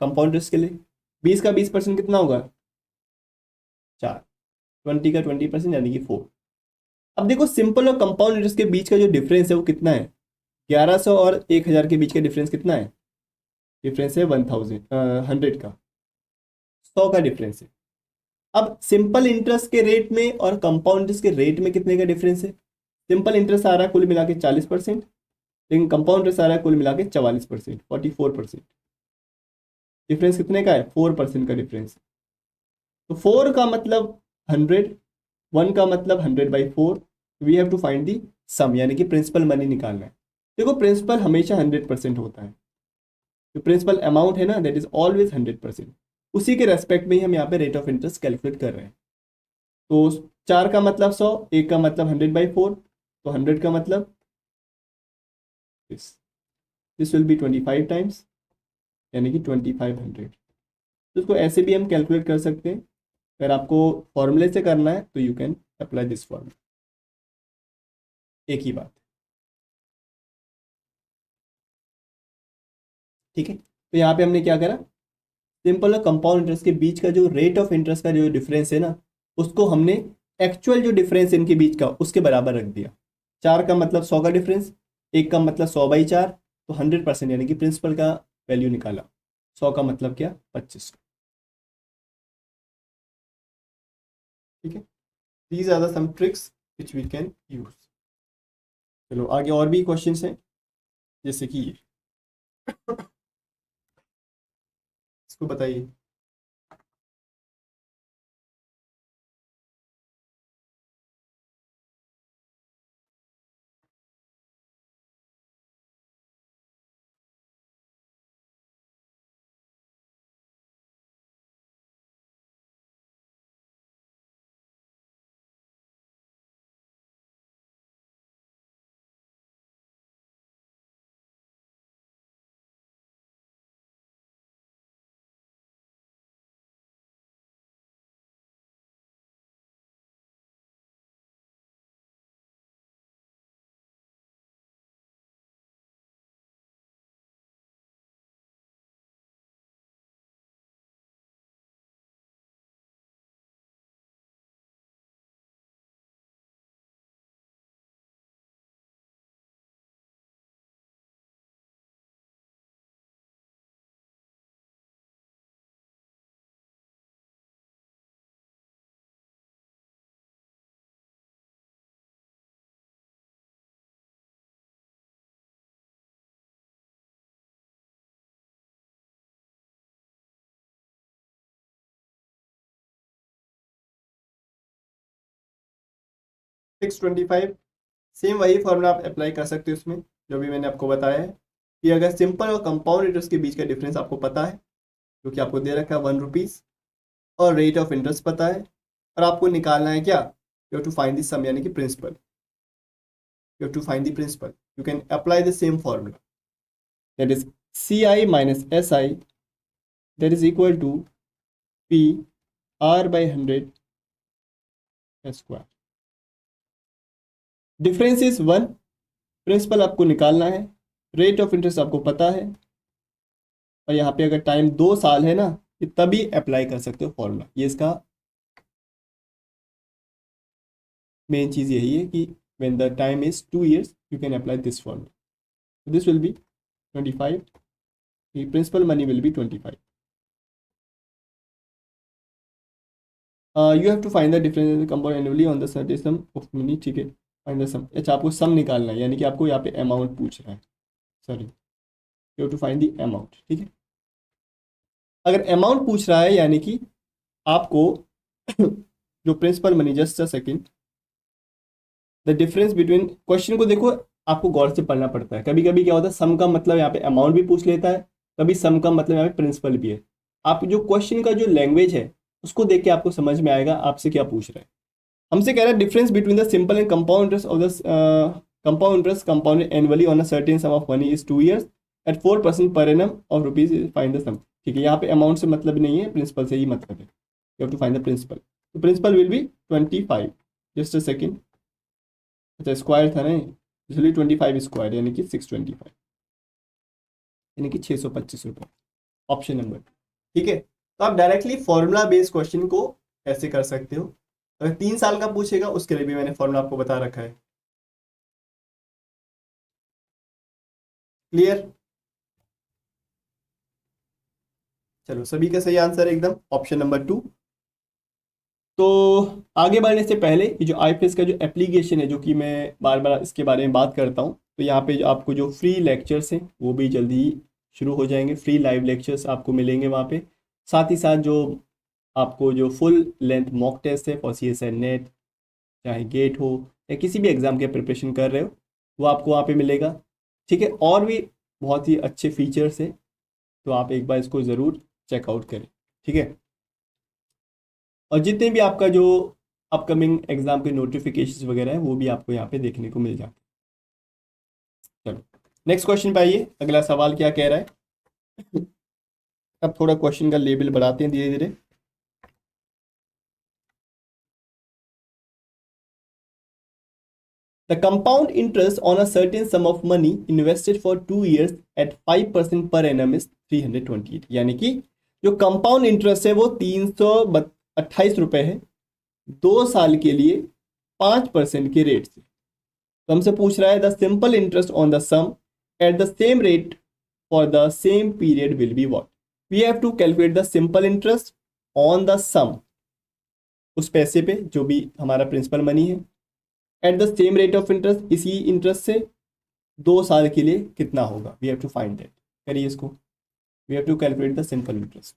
Speaker 1: कंपाउंड इंटरेस्ट के लिए। 20 का 20% कितना होगा? 4। 20 का 20% यानी कि 4। अब देखो सिंपल और कंपाउंड इंटरेस्ट के बीच का जो डिफरेंस है वो कितना है? 1100 और 1000 के बीच का डिफरेंस कितना है? डिफरेंस है 100 का, 100 का डिफरेंस है। अब सिंपल इंटरेस्ट के रेट में और कंपाउंड इंटरेस्ट के रेट में कितने का डिफरेंस है? सिंपल इंटरेस्ट आ रहा है कुल मिला के 40%, लेकिन कंपाउंड इंटरेस्ट आ रहा है कुल मिला के 44%, 44%। डिफरेंस कितने का है? 4% का डिफरेंस। तो 4 का मतलब 100, 1 का मतलब 100/4, we have to find the sum, यानी कि प्रिंसिपल मनी निकालना है। देखो प्रिंसिपल हमेशा 100% होता है, जो प्रिंसिपल अमाउंट है ना दैट इज ऑलवेज 100%। उसी के रेस्पेक्ट में ही हम यहाँ पे रेट ऑफ इंटरेस्ट कैलकुलेट कर रहे हैं। तो 4 का मतलब 100, 1 का मतलब 100/4, तो 100 का मतलब this this will be 25 times, यानी कि 2500। तो इसको ऐसे भी हम कैलकुलेट कर सकते हैं। अगर आपको फॉर्मूले से करना है तो you can apply this formula, एक ही बात। ठीक है, तो यहाँ पे हमने क्या करा? सिंपल और कंपाउंड इंटरेस्ट के बीच का जो रेट ऑफ इंटरेस्ट का जो डिफरेंस है ना उसको हमने एक्चुअल जो डिफरेंस है इनके बीच का उसके बराबर रख दिया। 4 का मतलब 100 का डिफरेंस, 1 का मतलब 100/4, तो 100% यानी कि प्रिंसिपल का वैल्यू निकाला। 100 का मतलब क्या? 25। ठीक है, these are the some tricks which we can use. चलो आगे और भी क्वेश्चंस हैं, जैसे कि ये, इसको बताइए। $625 सेम वही फॉर्मूला आप अप्लाई कर सकते हो इसमें, जो भी मैंने आपको बताया है कि अगर सिंपल और कंपाउंड इंटरेस्ट के बीच का डिफरेंस आपको पता है, जो कि आपको दे रखा है 1 रुपीज़, और रेट ऑफ इंटरेस्ट पता है, और आपको निकालना है क्या, you have to find the sum, यानी कि principal, you have to find the principal, you can apply the same formula, that is CI minus SI, that is equal to PR/100 square. Difference is 1, principal आपको निकालना है, रेट ऑफ इंटरेस्ट आपको पता है, और यहाँ पे अगर टाइम 2 साल है ना, ये तभी अप्लाई कर सकते हो फॉर्मूला। ये इसका मेन चीज़ यही है कि when the time is 2 years you can apply this formula, this will be 25, the principal money will be 25. You have to find the difference in the compound annually on the certain sum of money, ठीक है, फाइंड द सम। अच्छा, आपको सम निकालना है, यानी कि आपको यहाँ पे अमाउंट पूछ रहा है, sorry, you have to find the amount, ठीक है। अगर अमाउंट पूछ रहा है, यानी कि आपको जो principal money, just a second, the difference between, question को देखो, आपको गौर से पढ़ना पड़ता है। कभी कभी क्या होता है, सम का मतलब यहाँ पे अमाउंट भी पूछ लेता है, कभी सम का मतलब यहाँ पे प्रिंसिपल भी है। आप जो क्वेश्चन का जो लैंग्वेज है उसको देख के आपको समझ में आएगा आपसे क्या पूछ रहा है। हमसे कह रहा है difference between the simple and compound interest of the compound interest compounded annually on a certain sum of money is 2 years at 4% per annum of rupees, find the sum, ठीक है। यहाँ पे अमाउंट से मतलब नहीं है, प्रिंसिपल से ही मतलब है, you have to find the principal. तो principal will be 25, just a second, अच्छा स्क्वायर था ना, इसलिए 25 स्क्वायर, यानी कि 625, यानी कि 625 रुपये, ऑप्शन नंबर, ठीक है। तो आप डायरेक्टली फॉर्मूला बेस्ड क्वेश्चन को ऐसे कर सकते हो। अगर 3 साल का पूछेगा उसके लिए भी मैंने फॉर्मूला आपको बता रखा है, क्लियर। चलो, सभी का सही आंसर है एकदम, ऑप्शन नंबर 2। तो आगे बढ़ने से पहले ये जो आईपीएस का जो एप्लीकेशन है, जो कि मैं बार बार इसके बारे में बात करता हूँ, तो यहाँ पे जो आपको जो फ्री लेक्चर्स हैं वो भी जल्दी ही शुरू हो जाएंगे, फ्री लाइव लेक्चर्स आपको मिलेंगे वहाँ पे। साथ ही साथ जो आपको जो फुल लेंथ मॉक टेस्ट है फॉर CSI नेट, चाहे गेट हो या किसी भी एग्ज़ाम के प्रिपरेशन कर रहे हो, वो आपको वहाँ पे मिलेगा, ठीक है। और भी बहुत ही अच्छे फीचर्स हैं, तो आप एक बार इसको ज़रूर चेकआउट करें, ठीक है। और जितने भी आपका जो अपकमिंग एग्जाम के नोटिफिकेशंस वगैरह है वो भी आपको यहाँ पे देखने को मिल जाते हैं। चलो, नेक्स्ट क्वेश्चन पे आइए, अगला सवाल क्या कह रहा है। अब थोड़ा क्वेश्चन का लेवल बढ़ाते हैं धीरे धीरे। The compound interest on a certain sum of money invested for 2 years at 5% per annum is 328, यानी कि जो कंपाउंड इंटरेस्ट है वो 328 रुपये है 2 साल के लिए 5% के रेट से। तो हमसे पूछ रहा है the simple interest on the sum at the same rate for the same period will be what. We have to calculate the simple interest on the sum, उस पैसे पे जो भी हमारा प्रिंसिपल मनी है, at the same rate of interest, इसी इंटरेस्ट से 2 साल के लिए कितना होगा, we have to find that. करिए इसको, we have to calculate the simple interest.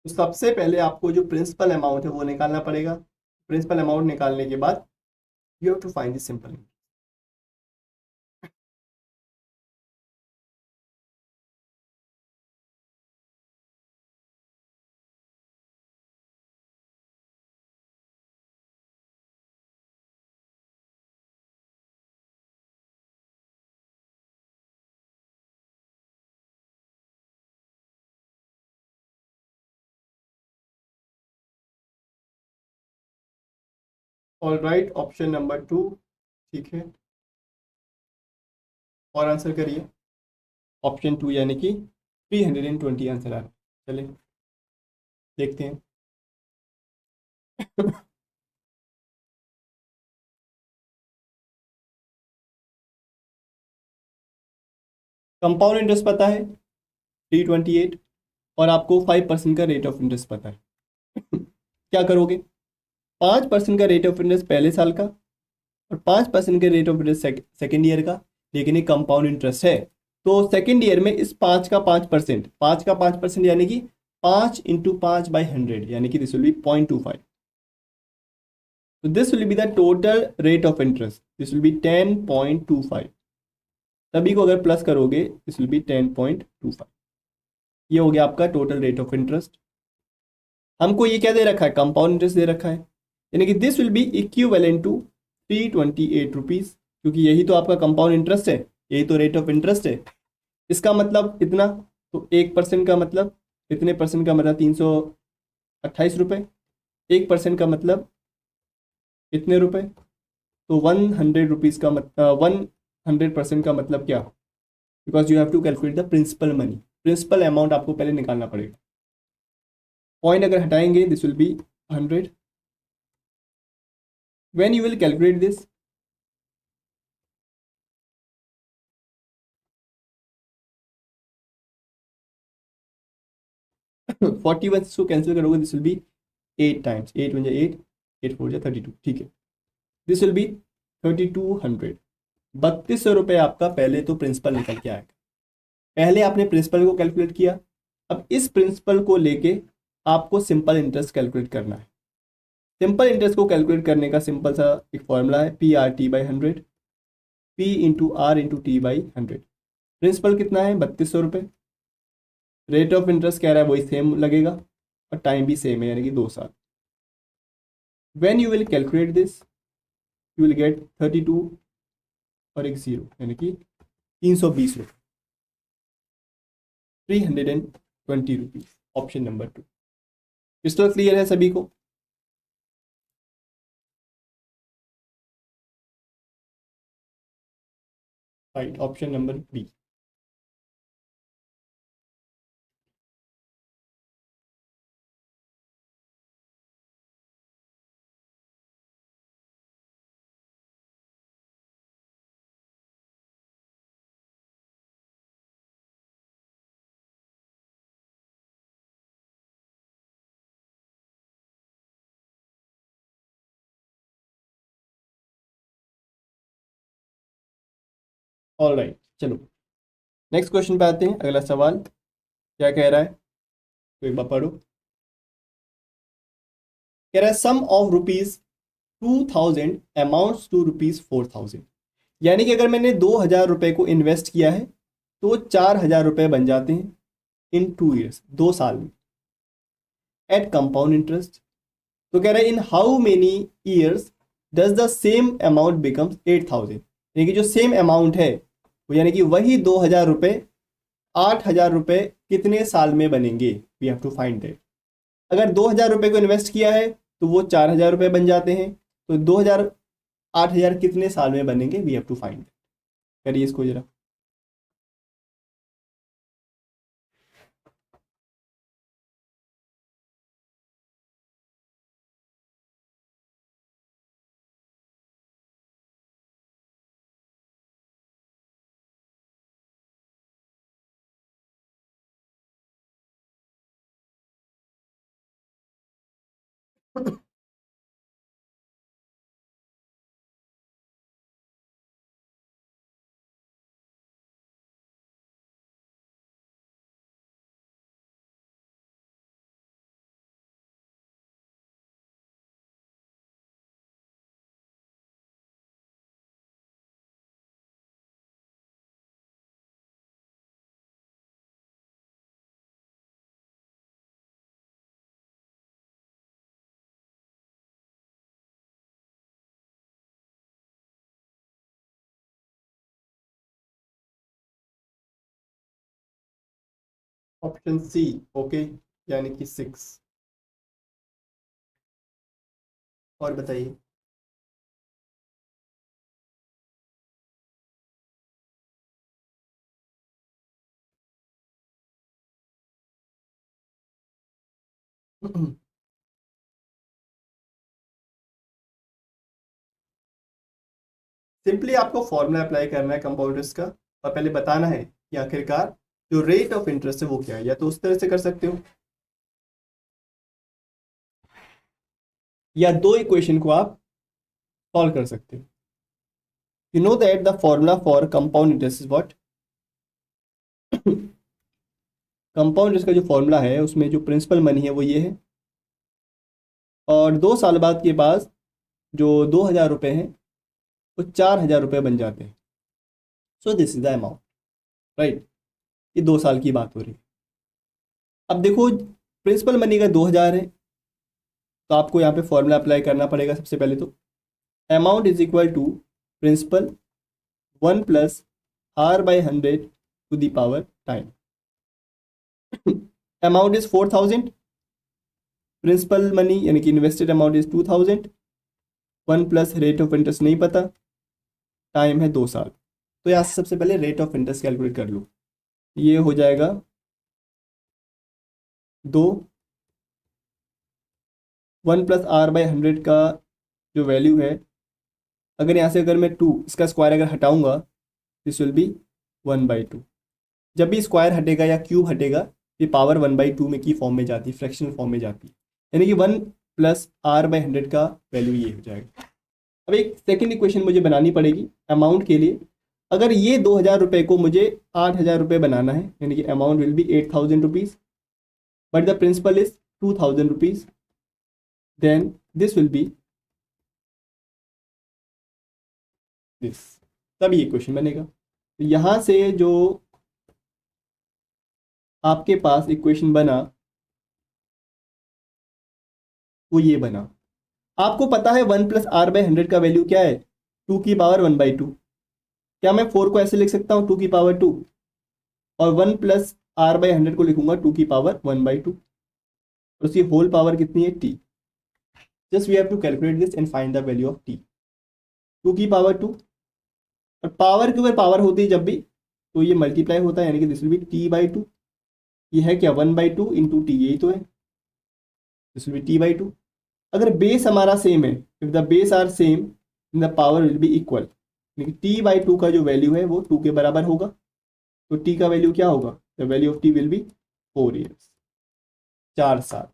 Speaker 1: तो सबसे पहले आपको जो प्रिंसिपल अमाउंट है वो निकालना पड़ेगा। प्रिंसिपल अमाउंट निकालने के बाद you have to find the simple. All right, option number 2 ठीक है। और आंसर करिए। ऑप्शन 2 यानी कि 320 आंसर आ रहा है। चलिए देखते हैं। कंपाउंड इंटरेस्ट पता है 328, और आपको 5% का रेट ऑफ इंटरेस्ट पता है। क्या करोगे? 5% का रेट ऑफ इंटरेस्ट पहले साल का, और 5% का rate of interest second year का। लेकिन ये कंपाउंड इंटरेस्ट है, तो सेकेंड ईयर में इस 5 का 5%, 5 का 5% यानी कि 5 × 5/100, यानी कि दिस विल बी 0.25। तो this will be the total rate of interest, this will B 10.25। सभी को अगर प्लस करोगे दिस विल बी 10.25। ये हो गया आपका टोटल रेट ऑफ इंटरेस्ट। हमको ये क्या दे रखा है? कंपाउंड इंटरेस्ट दे रखा है, यानी कि this will be equivalent to 328 rupees, क्योंकि यही तो आपका कंपाउंड इंटरेस्ट है, यही तो रेट ऑफ इंटरेस्ट है। इसका मतलब इतना, तो 1% का मतलब, इतने परसेंट का मतलब 328 रुपये, 1% का मतलब इतने रुपए, तो 100 रुपीज़ का मतलब 100% का मतलब क्या? Because you have to calculate the principal money, principal amount आपको पहले निकालना पड़ेगा। पॉइंट अगर हटाएंगे this will be 100। When you will calculate this, 41 को कैंसिल करोगे दिस विल बी 8 टाइम्स, 8 × 8, 8 4 32, ठीक है। This will B 3200। 3200 रुपये आपका पहले तो प्रिंसिपल निकल के आएगा। पहले आपने प्रिंसिपल को कैलकुलेट किया, अब इस प्रिंसिपल को लेके आपको सिंपल इंटरेस्ट कैलकुलेट करना है। सिंपल इंटरेस्ट को कैलकुलेट करने का सिंपल सा एक फॉर्मूला है, PR/T/100, P × R × T/100। Principal कितना है? 3200 रुपये। रेट ऑफ इंटरेस्ट कह रहा है वही सेम लगेगा, और टाइम भी सेम है, यानी कि 2 साल। When you will calculate this, you will get 32 और एक 0, यानी कि 320 रुपये, 320 rupees. Option number 2 crystal clear है सभी को? Right, option number B. All right, चलो नेक्स्ट क्वेश्चन पे आते हैं। अगला सवाल क्या कह रहा है, तो एक बार पढ़ो। कह रहा है सम ऑफ ₹2000 अमाउंट्स टू ₹4000, यानी कि अगर मैंने 2000 रुपये को इन्वेस्ट किया है तो 4000 रुपये बन जाते हैं इन 2 ईयर्स, 2 साल में, एट कंपाउंड इंटरेस्ट। तो कह रहा है in how many years does the same amount becomes 8000, यानी कि जो सेम अमाउंट है वो, यानी कि वही 2000 रुपये 8000 रुपये कितने साल में बनेंगे? We have to find that. अगर 2000 रुपये को इन्वेस्ट किया है तो वो 4000 रुपये बन जाते हैं, तो 2000 8000 कितने साल में बनेंगे? We have to find. करिए इसको जरा। ऑप्शन सी, ओके, यानी कि 6। और बताइए। सिंपली आपको फॉर्मूला अप्लाई करना है कंपाउंड इंटरेस्ट का, और पहले बताना है कि आखिरकार जो रेट ऑफ इंटरेस्ट है वो क्या है। या तो उस तरह से कर सकते हो, या दो इक्वेशन को आप सॉल्व कर सकते हो। You know that the formula for compound interest is what. Compound interest का जो फॉर्मूला है उसमें जो प्रिंसिपल मनी है वो ये है, और 2 साल बाद के बाद जो 2,000 रुपये हैं वो 4,000 रुपये बन जाते हैं। So this is the amount, right. ये 2 साल की बात हो रही है। अब देखो, प्रिंसिपल मनी का 2,000 है, तो आपको यहाँ पे फॉर्मूला अप्लाई करना पड़ेगा। सबसे पहले तो amount is equal to principal 1+R/100 to the power time. Amount is 4,000, principal money यानी कि invested amount is 2,000, 1 plus rate of interest नहीं पता, टाइम है 2 साल। तो यहाँ से सबसे पहले रेट ऑफ इंटरेस्ट कैलकुलेट कर लो। ये हो जाएगा 2, 1+R/100 का जो वैल्यू है, अगर यहाँ से अगर मैं 2 इसका स्क्वायर अगर हटाऊंगा, दिस विल बी 1/2। जब भी स्क्वायर हटेगा या क्यूब हटेगा, ये पावर 1/2 में की फॉर्म में जाती है, फ्रैक्शनल फॉर्म में जाती है, यानी कि 1+R/100 का वैल्यू ये हो जाएगा। अब एक सेकेंड इक्वेशन मुझे बनानी पड़ेगी अमाउंट के लिए। अगर ये 2,000 रुपये को मुझे 8,000 रुपये बनाना है, यानी कि amount will be 8,000 rupees, but the principal is 2,000 rupees, then this will be this. तब ये इक्वेशन बनेगा। तो यहाँ से जो आपके पास इक्वेशन बना वो ये बना। आपको पता है 1+R/100 का वैल्यू क्या है, 2 की पावर 1/2। क्या मैं 4 को ऐसे लिख सकता हूँ 2 की पावर 2, और 1+R/100 को लिखूंगा 2 की पावर 1/2, और उसकी होल पावर कितनी है, t। Just we have to calculate this and find the value of t। 2 की पावर 2, और पावर के ऊपर पावर होती है जब भी, तो ये मल्टीप्लाई होता है, यानी कि दिस विल बी t/2। ये है क्या, 1/2 इंटू टी, यही तो है, दिस विल बी t/2। अगर बेस हमारा सेम है, if the base are same the power will be equal, यानी कि t/2 का जो वैल्यू है वो 2 के बराबर होगा। तो t का वैल्यू क्या होगा, the value of t will be 4 years, 4 साल।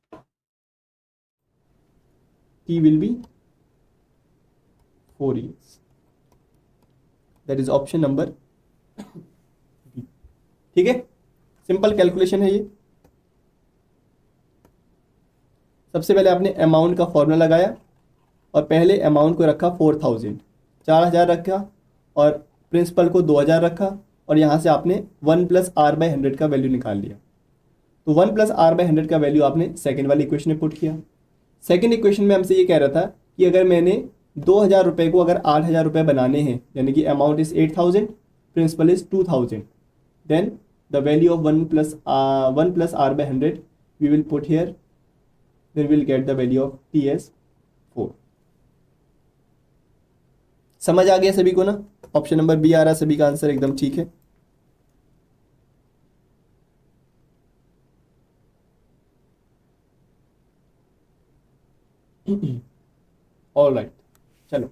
Speaker 1: t will be 4 years, that is option number B. ठीक है, सिंपल कैलकुलेशन है ये। सबसे पहले आपने अमाउंट का फॉर्मूला लगाया, और पहले अमाउंट को रखा 4,000, 4,000 रखा, और प्रिंसिपल को 2,000 रखा, और यहाँ से आपने 1+R/100 का वैल्यू निकाल लिया। तो 1+R/100 का वैल्यू आपने सेकेंड वाली इक्वेशन में पुट किया। सेकेंड इक्वेशन में हमसे ये कह रहा था कि अगर मैंने 2,000 रुपये को अगर 8,000 रुपये बनाने हैं, यानी कि amount is 8,000, principal is 2,000, then the value of 1+R/100 we will put here, then we'll get the value of t as 4। समझ आ गया सभी को ना। ऑप्शन नंबर बी आ रहा है, सभी का आंसर एकदम ठीक है। ऑल राइट, चलो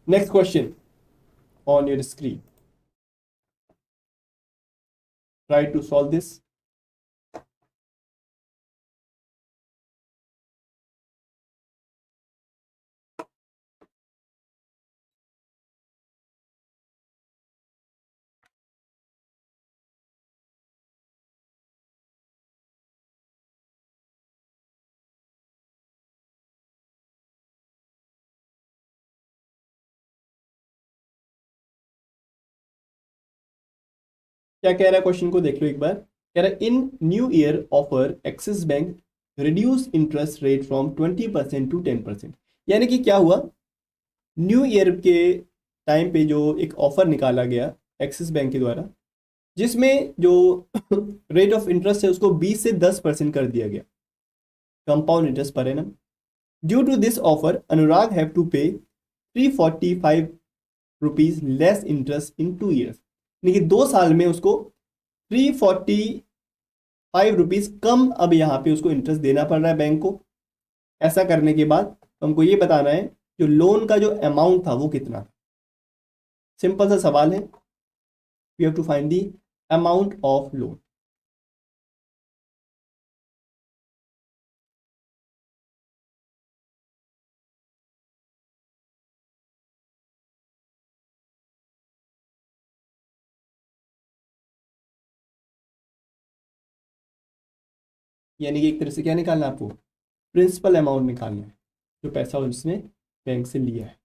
Speaker 1: next question on your screen, try to solve this. क्या कह रहा है क्वेश्चन को देख लो एक बार। कह रहा है in new year offer Axis Bank reduce interest rate from 20% to 10%। यानी कि क्या हुआ, न्यू ईयर के टाइम पे जो एक ऑफर निकाला गया एक्सिस बैंक के द्वारा, जिसमें जो रेट ऑफ इंटरेस्ट है उसको 20 से 10% कर दिया गया, compound interest per annum. Due to this offer Anurag have to pay 345 rupees less interest in 2 years. यानी कि 2 साल में उसको 345 ₹5 कम अब यहाँ पे उसको इंटरेस्ट देना पड़ रहा है बैंक को। ऐसा करने के बाद हमको ये बताना है जो लोन का जो अमाउंट था वो कितना था। सिंपल सा सवाल है, we have to find the amount of loan. यानी कि एक तरह से क्या निकालना है आपको, प्रिंसिपल अमाउंट निकालना है, जो पैसा उसने बैंक से लिया है।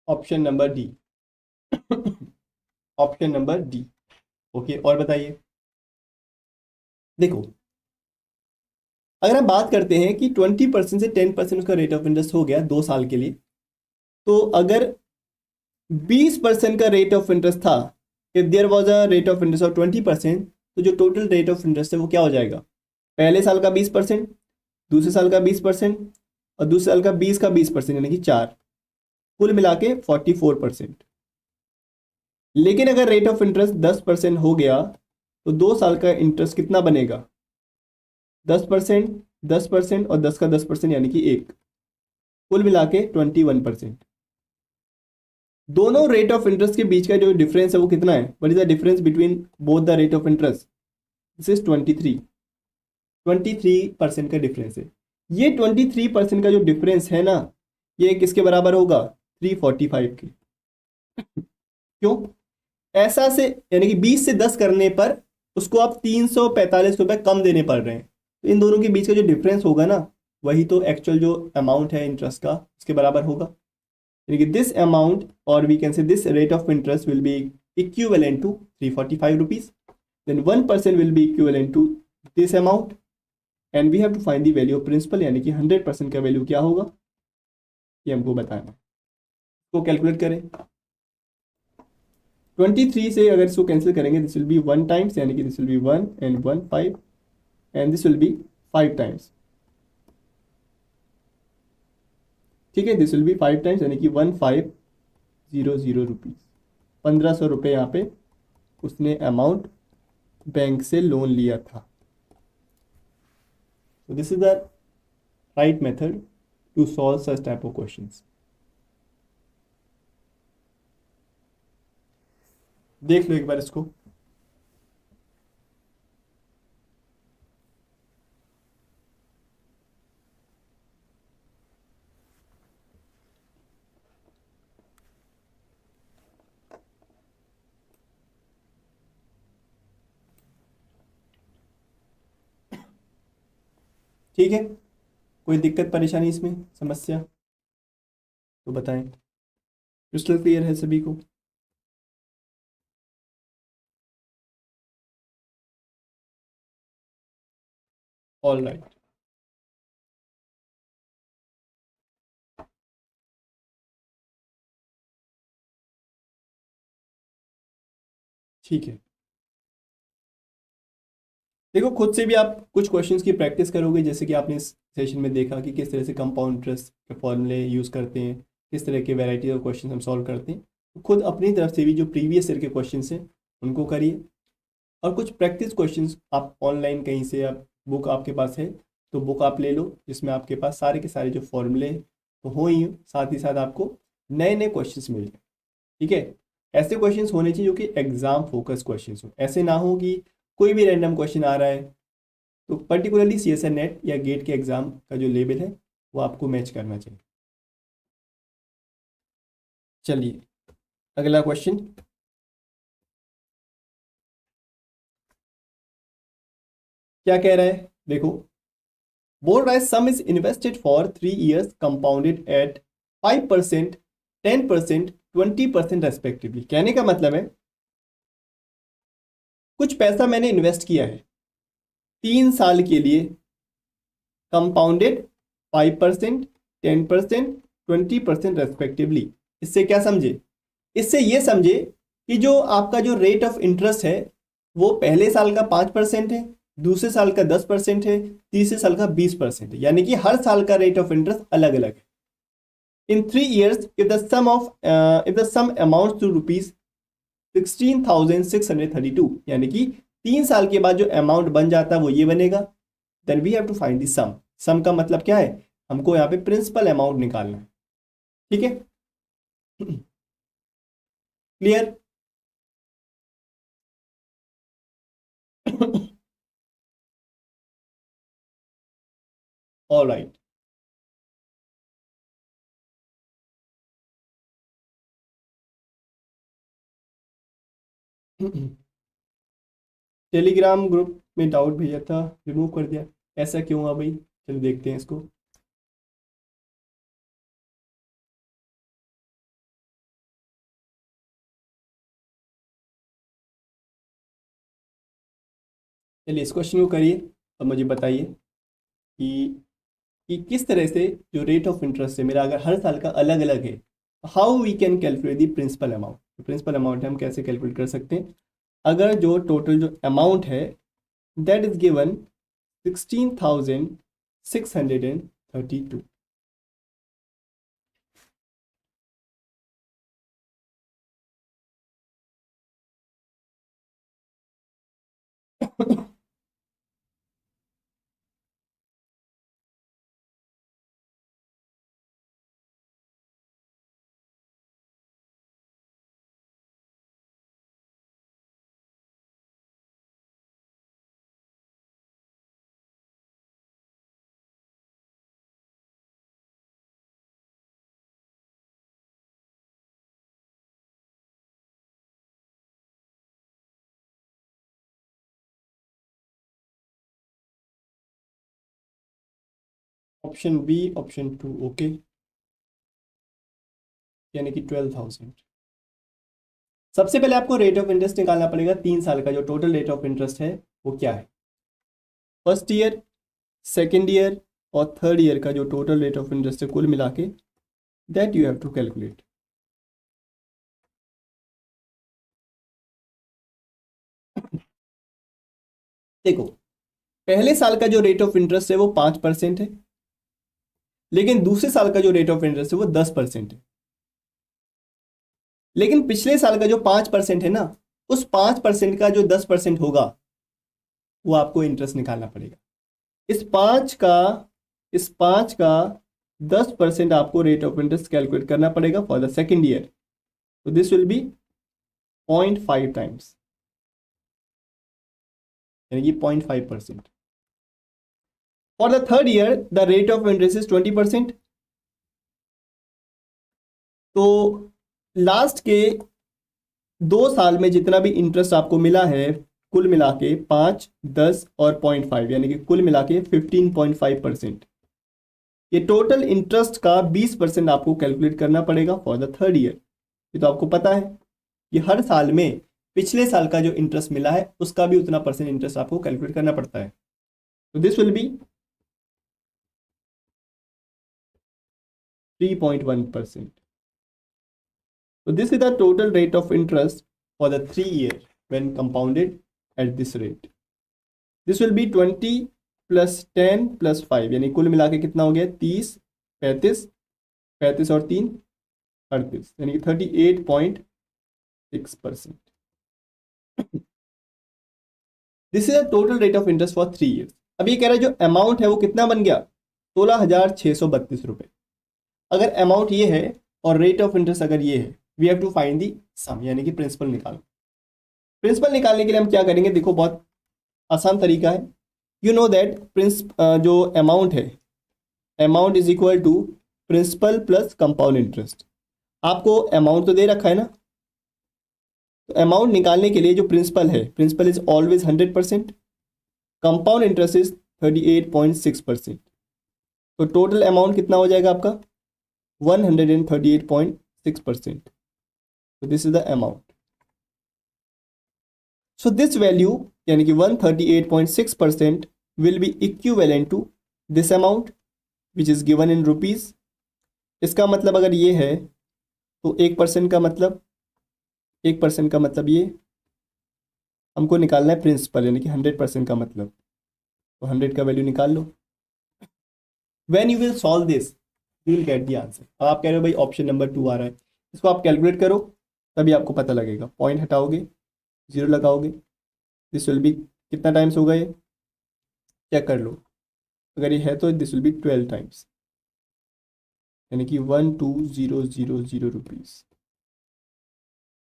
Speaker 1: Option number D. Option number D. Okay, और बताइए। देखो, अगर हम बात करते हैं कि 20% से 10% उसका रेट ऑफ इंटरेस्ट हो गया 2 साल के लिए, तो अगर 20% का रेट ऑफ इंटरेस्ट था, if there was a rate of interest of 20%, तो जो टोटल रेट ऑफ इंटरेस्ट है वो क्या हो जाएगा, पहले साल का 20%, दूसरे साल का 20% और दूसरे साल का 20% यानी कि 4, कुल मिला के 44%। लेकिन अगर रेट ऑफ इंटरेस्ट 10% हो गया तो 2 साल का इंटरेस्ट कितना बनेगा, 10%, 10% और 10 का 10% यानी कि 1, कुल मिला के 21%। दोनों रेट ऑफ इंटरेस्ट के बीच का जो डिफरेंस है वो कितना है, what is the difference between both the rate of interest, this is 23% का डिफरेंस है। ये 23% का जो डिफरेंस है ना, ये किसके बराबर होगा, 345 के। क्यों, ऐसा से यानी कि 20 से 10 करने पर उसको आप 345 रुपए कम देने पड़ रहे हैं, तो इन दोनों के बीच का जो डिफरेंस होगा ना, वही तो एक्चुअल जो अमाउंट है इंटरेस्ट का उसके बराबर होगा। यानी कि दिस अमाउंट और we can say this rate of interest will be equivalent to 345 rupees, then 1% will be equivalent to this amount and we have to find the value of principal, यानी कि 100% का वैल्यू क्या होगा ये हमको बताना है। तो कैलकुलेट करें, 23 से अगर इसको कैंसिल करेंगे दिस विल बी 1 टाइम्स, यानी कि this will B 1 and 1 5 and this will B 5 times. ठीक है, दिस विल बी 5 टाइम्स यानी कि 1500 रुपीज, 1500 रुपये यहाँ पे उसने अमाउंट बैंक से लोन लिया था। So this is the right method to solve such type of questions. देख लो एक बार इसको। ठीक है, कोई दिक्कत परेशानी इसमें, समस्या तो बताएं। क्रिस्टल क्लियर है सभी को? All right. ठीक है, देखो खुद से भी आप कुछ क्वेश्चंस की प्रैक्टिस करोगे, जैसे कि आपने इस सेशन में देखा कि किस तरह से कंपाउंड इंटरेस्ट के फॉर्मूले यूज़ करते हैं, किस तरह के वैरायटी ऑफ क्वेश्चन हम सॉल्व करते हैं। तो खुद अपनी तरफ से भी जो प्रीवियस ईयर के क्वेश्चन हैं उनको करिए, और कुछ प्रैक्टिस क्वेश्चंस आप ऑनलाइन कहीं से, आप बुक आपके पास है तो बुक आप ले लो, जिसमें आपके पास सारे के सारे जो फॉर्मूले तो हो ही, साथ ही साथ आपको नए नए क्वेश्चंस मिल जाए। ठीक है, ऐसे क्वेश्चंस होने चाहिए जो कि एग्जाम फोकस क्वेश्चंस हो, ऐसे ना हो कि कोई भी रैंडम क्वेश्चन आ रहा है। तो पर्टिकुलरली CSR नेट या गेट के एग्जाम का जो लेवल है वो आपको मैच करना चाहिए। चलिए अगला क्वेश्चन, क्या कह रहा है देखो, बोल रहा है sum is invested for 3 years compounded at 5%, 10%, 20% respectively. कहने का मतलब है कुछ पैसा मैंने इन्वेस्ट किया है 3 साल के लिए, कंपाउंडेड 5%, 10%, 20% रेस्पेक्टिवली। इससे क्या समझे? इससे ये समझे कि जो आपका जो रेट ऑफ इंटरेस्ट है वो पहले साल का 5% है, दूसरे साल का 10% है, तीसरे साल का 20% है, यानी कि हर साल का रेट ऑफ इंटरेस्ट अलग अलग है। इन 3 years if the sum amounts to rupees 16,632, यानी कि 3 साल के बाद जो अमाउंट बन जाता है वो ये बनेगा। Then we have to find the sum. Sum का मतलब क्या है? हमको यहाँ पे प्रिंसिपल अमाउंट निकालना है। ठीक है, clear? All right. Telegram group में डाउट भेजा था, रिमूव कर दिया, ऐसा क्यों हुआ भाई? चलो देखते हैं इसको। चलिए इस क्वेश्चन को करिए और मुझे बताइए कि किस तरह से जो रेट ऑफ इंटरेस्ट है मेरा अगर हर साल का अलग अलग है, how we can calculate the principal amount. Principal amount हम कैसे कैलकुलेट कर सकते हैं? अगर जो टोटल जो अमाउंट है that is given 16,632, option B, option 2, okay, यानी कि 12,000। सबसे पहले आपको रेट ऑफ इंटरेस्ट निकालना पड़ेगा। 3 साल का जो टोटल रेट ऑफ इंटरेस्ट है वो क्या है? फर्स्ट ईयर, सेकेंड ईयर और थर्ड ईयर का जो टोटल रेट ऑफ इंटरेस्ट है कुल मिला के, that you have to calculate. देखो, पहले साल का जो रेट ऑफ इंटरेस्ट है वो 5% है, लेकिन दूसरे साल का जो रेट ऑफ इंटरेस्ट है वो 10% है। लेकिन पिछले साल का जो 5% है ना, उस 5% का जो 10% होगा वो आपको इंटरेस्ट निकालना पड़ेगा। इस पाँच का 10% आपको रेट ऑफ इंटरेस्ट कैलकुलेट करना पड़ेगा फॉर द सेकेंड ईयर। तो दिस विल बी 0.5 टाइम्स, यानी कि 0.5%। For the third year the rate of interest is 20%। तो लास्ट के 2 साल में जितना भी इंटरेस्ट आपको मिला है कुल मिला के 5, 10 और 0.5, यानी कि कुल मिला के 15.5%। ये टोटल इंटरेस्ट का 20% आपको कैलकुलेट करना पड़ेगा फॉर द थर्ड ईयर। ये तो आपको पता है कि हर साल में पिछले साल का जो इंटरेस्ट मिला है उसका भी उतना परसेंट इंटरेस्ट आपको कैलकुलेट करना पड़ता है। तो this will B 3.1%. So this is the total rate of interest for the 3 years when compounded at this rate. This will be 20 plus 10 plus 5, यानी कुल मिला के कितना हो गया? 30, 35, 35 और 3 38, यानी कि 38.6%. This is the total rate of interest for 3 years. अब ये कह रहा है जो अमाउंट है वो कितना बन गया? 16,632 रुपये। अगर अमाउंट ये है और रेट ऑफ इंटरेस्ट अगर ये है, we have to find the sum, यानी कि प्रिंसिपल निकालो। प्रिंसिपल निकालने के लिए हम क्या करेंगे? देखो, बहुत आसान तरीका है। यू नो दैट जो अमाउंट है, amount is equal to principal plus compound interest. आपको अमाउंट तो दे रखा है ना, तो अमाउंट निकालने के लिए जो प्रिंसिपल है, principal is always 100%, compound interest is 38.6%। तो टोटल अमाउंट कितना हो जाएगा आपका? 138.6%. So this is the amount. So this value, यानी कि 138.6% will be equivalent to this amount which is given in rupees. इसका मतलब अगर ये है तो 1% का मतलब, 1% का मतलब ये हमको निकालना है प्रिंसिपल, यानी कि 100% का मतलब, तो 100 का वैल्यू निकाल लो। When you will solve this you will get the answer. अब आप कह रहे हो भाई ऑप्शन नंबर 2 आ रहा है, इसको आप कैलकुलेट करो तभी आपको पता लगेगा। पॉइंट हटाओगे, जीरो लगाओगे, दिस विल बी, कितना टाइम्स होगा ये चेक कर लो। अगर ये है तो दिस विल बी 12 टाइम्स, यानी कि 12,000 रुपीज़,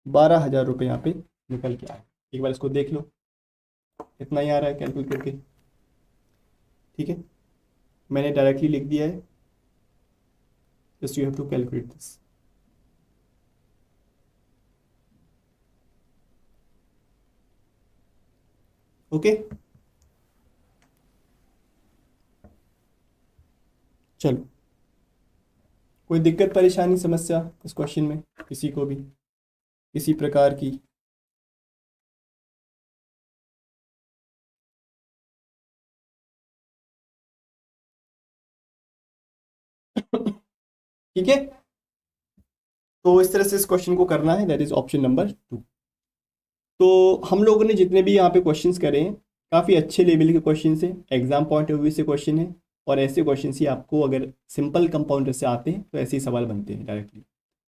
Speaker 1: 12,000 रुपये यहाँ पे निकल के आए। एक बार इसको देख लो कितना ही आ रहा है कैलकुलेट करके। ठीक है, मैंने डायरेक्टली लिख दिया है, just you have to calculate this. Okay, चलो, कोई दिक्कत परेशानी समस्या इस क्वेश्चन में किसी को भी किसी प्रकार की? ठीक है, तो इस तरह से इस क्वेश्चन को करना है, दैट इज ऑप्शन नंबर 2। तो हम लोगों ने जितने भी यहाँ पे क्वेश्चंस करे हैं काफ़ी अच्छे लेवल के क्वेश्चन है, एग्जाम पॉइंट ऑफ व्यू से क्वेश्चन है, और ऐसे क्वेश्चन ही आपको अगर सिंपल कंपाउंडर से आते हैं तो ऐसे ही सवाल बनते हैं डायरेक्टली।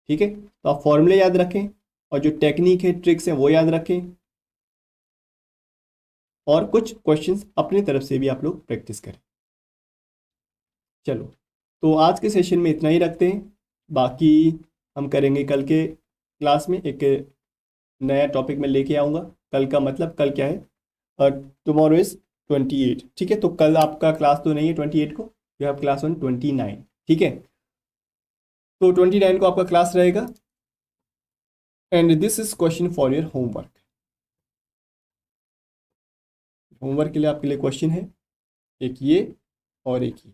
Speaker 1: ठीक है, तो आप फॉर्मूले याद रखें और जो टेक्निक है ट्रिक्स हैं वो याद रखें, और कुछ क्वेश्चंस अपनी तरफ से भी आप लोग प्रैक्टिस करें। चलो, तो आज के सेशन में इतना ही रखते हैं, बाकी हम करेंगे कल के क्लास में, एक नया टॉपिक में लेके आऊँगा। कल का मतलब कल क्या है, टुमारो इज़ 28। ठीक है, तो कल आपका क्लास तो नहीं है 28 को, यू हैव क्लास ऑन 29। ठीक है, तो 29 को आपका क्लास रहेगा, and this is question for your homework. Homework के लिए आपके लिए क्वेश्चन है, एक ये और एक ये,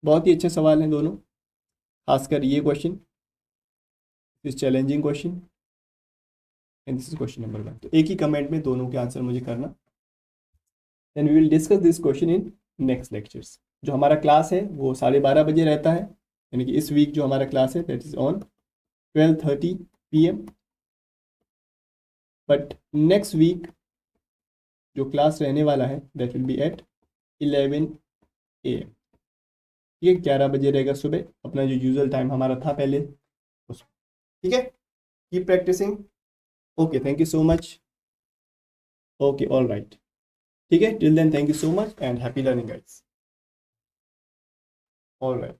Speaker 1: बहुत ही अच्छे सवाल हैं दोनों, खासकर ये question is challenging question, and this is question number 1। तो एक ही कमेंट में दोनों के आंसर मुझे करना, then we will discuss this question in next lectures. जो हमारा क्लास है वो 12:30 बजे रहता है, यानी कि इस वीक जो हमारा क्लास है that is on 12:30 PM, but next week जो क्लास रहने वाला है that will be at 11 AM। ठीक है, 11 बजे रहेगा सुबह, अपना जो यूजुअल टाइम हमारा था पहले उस। ठीक है, keep practicing. Okay, thank you so much. Okay, all right, ठीक है, till then thank you so much and happy learning guys. All right.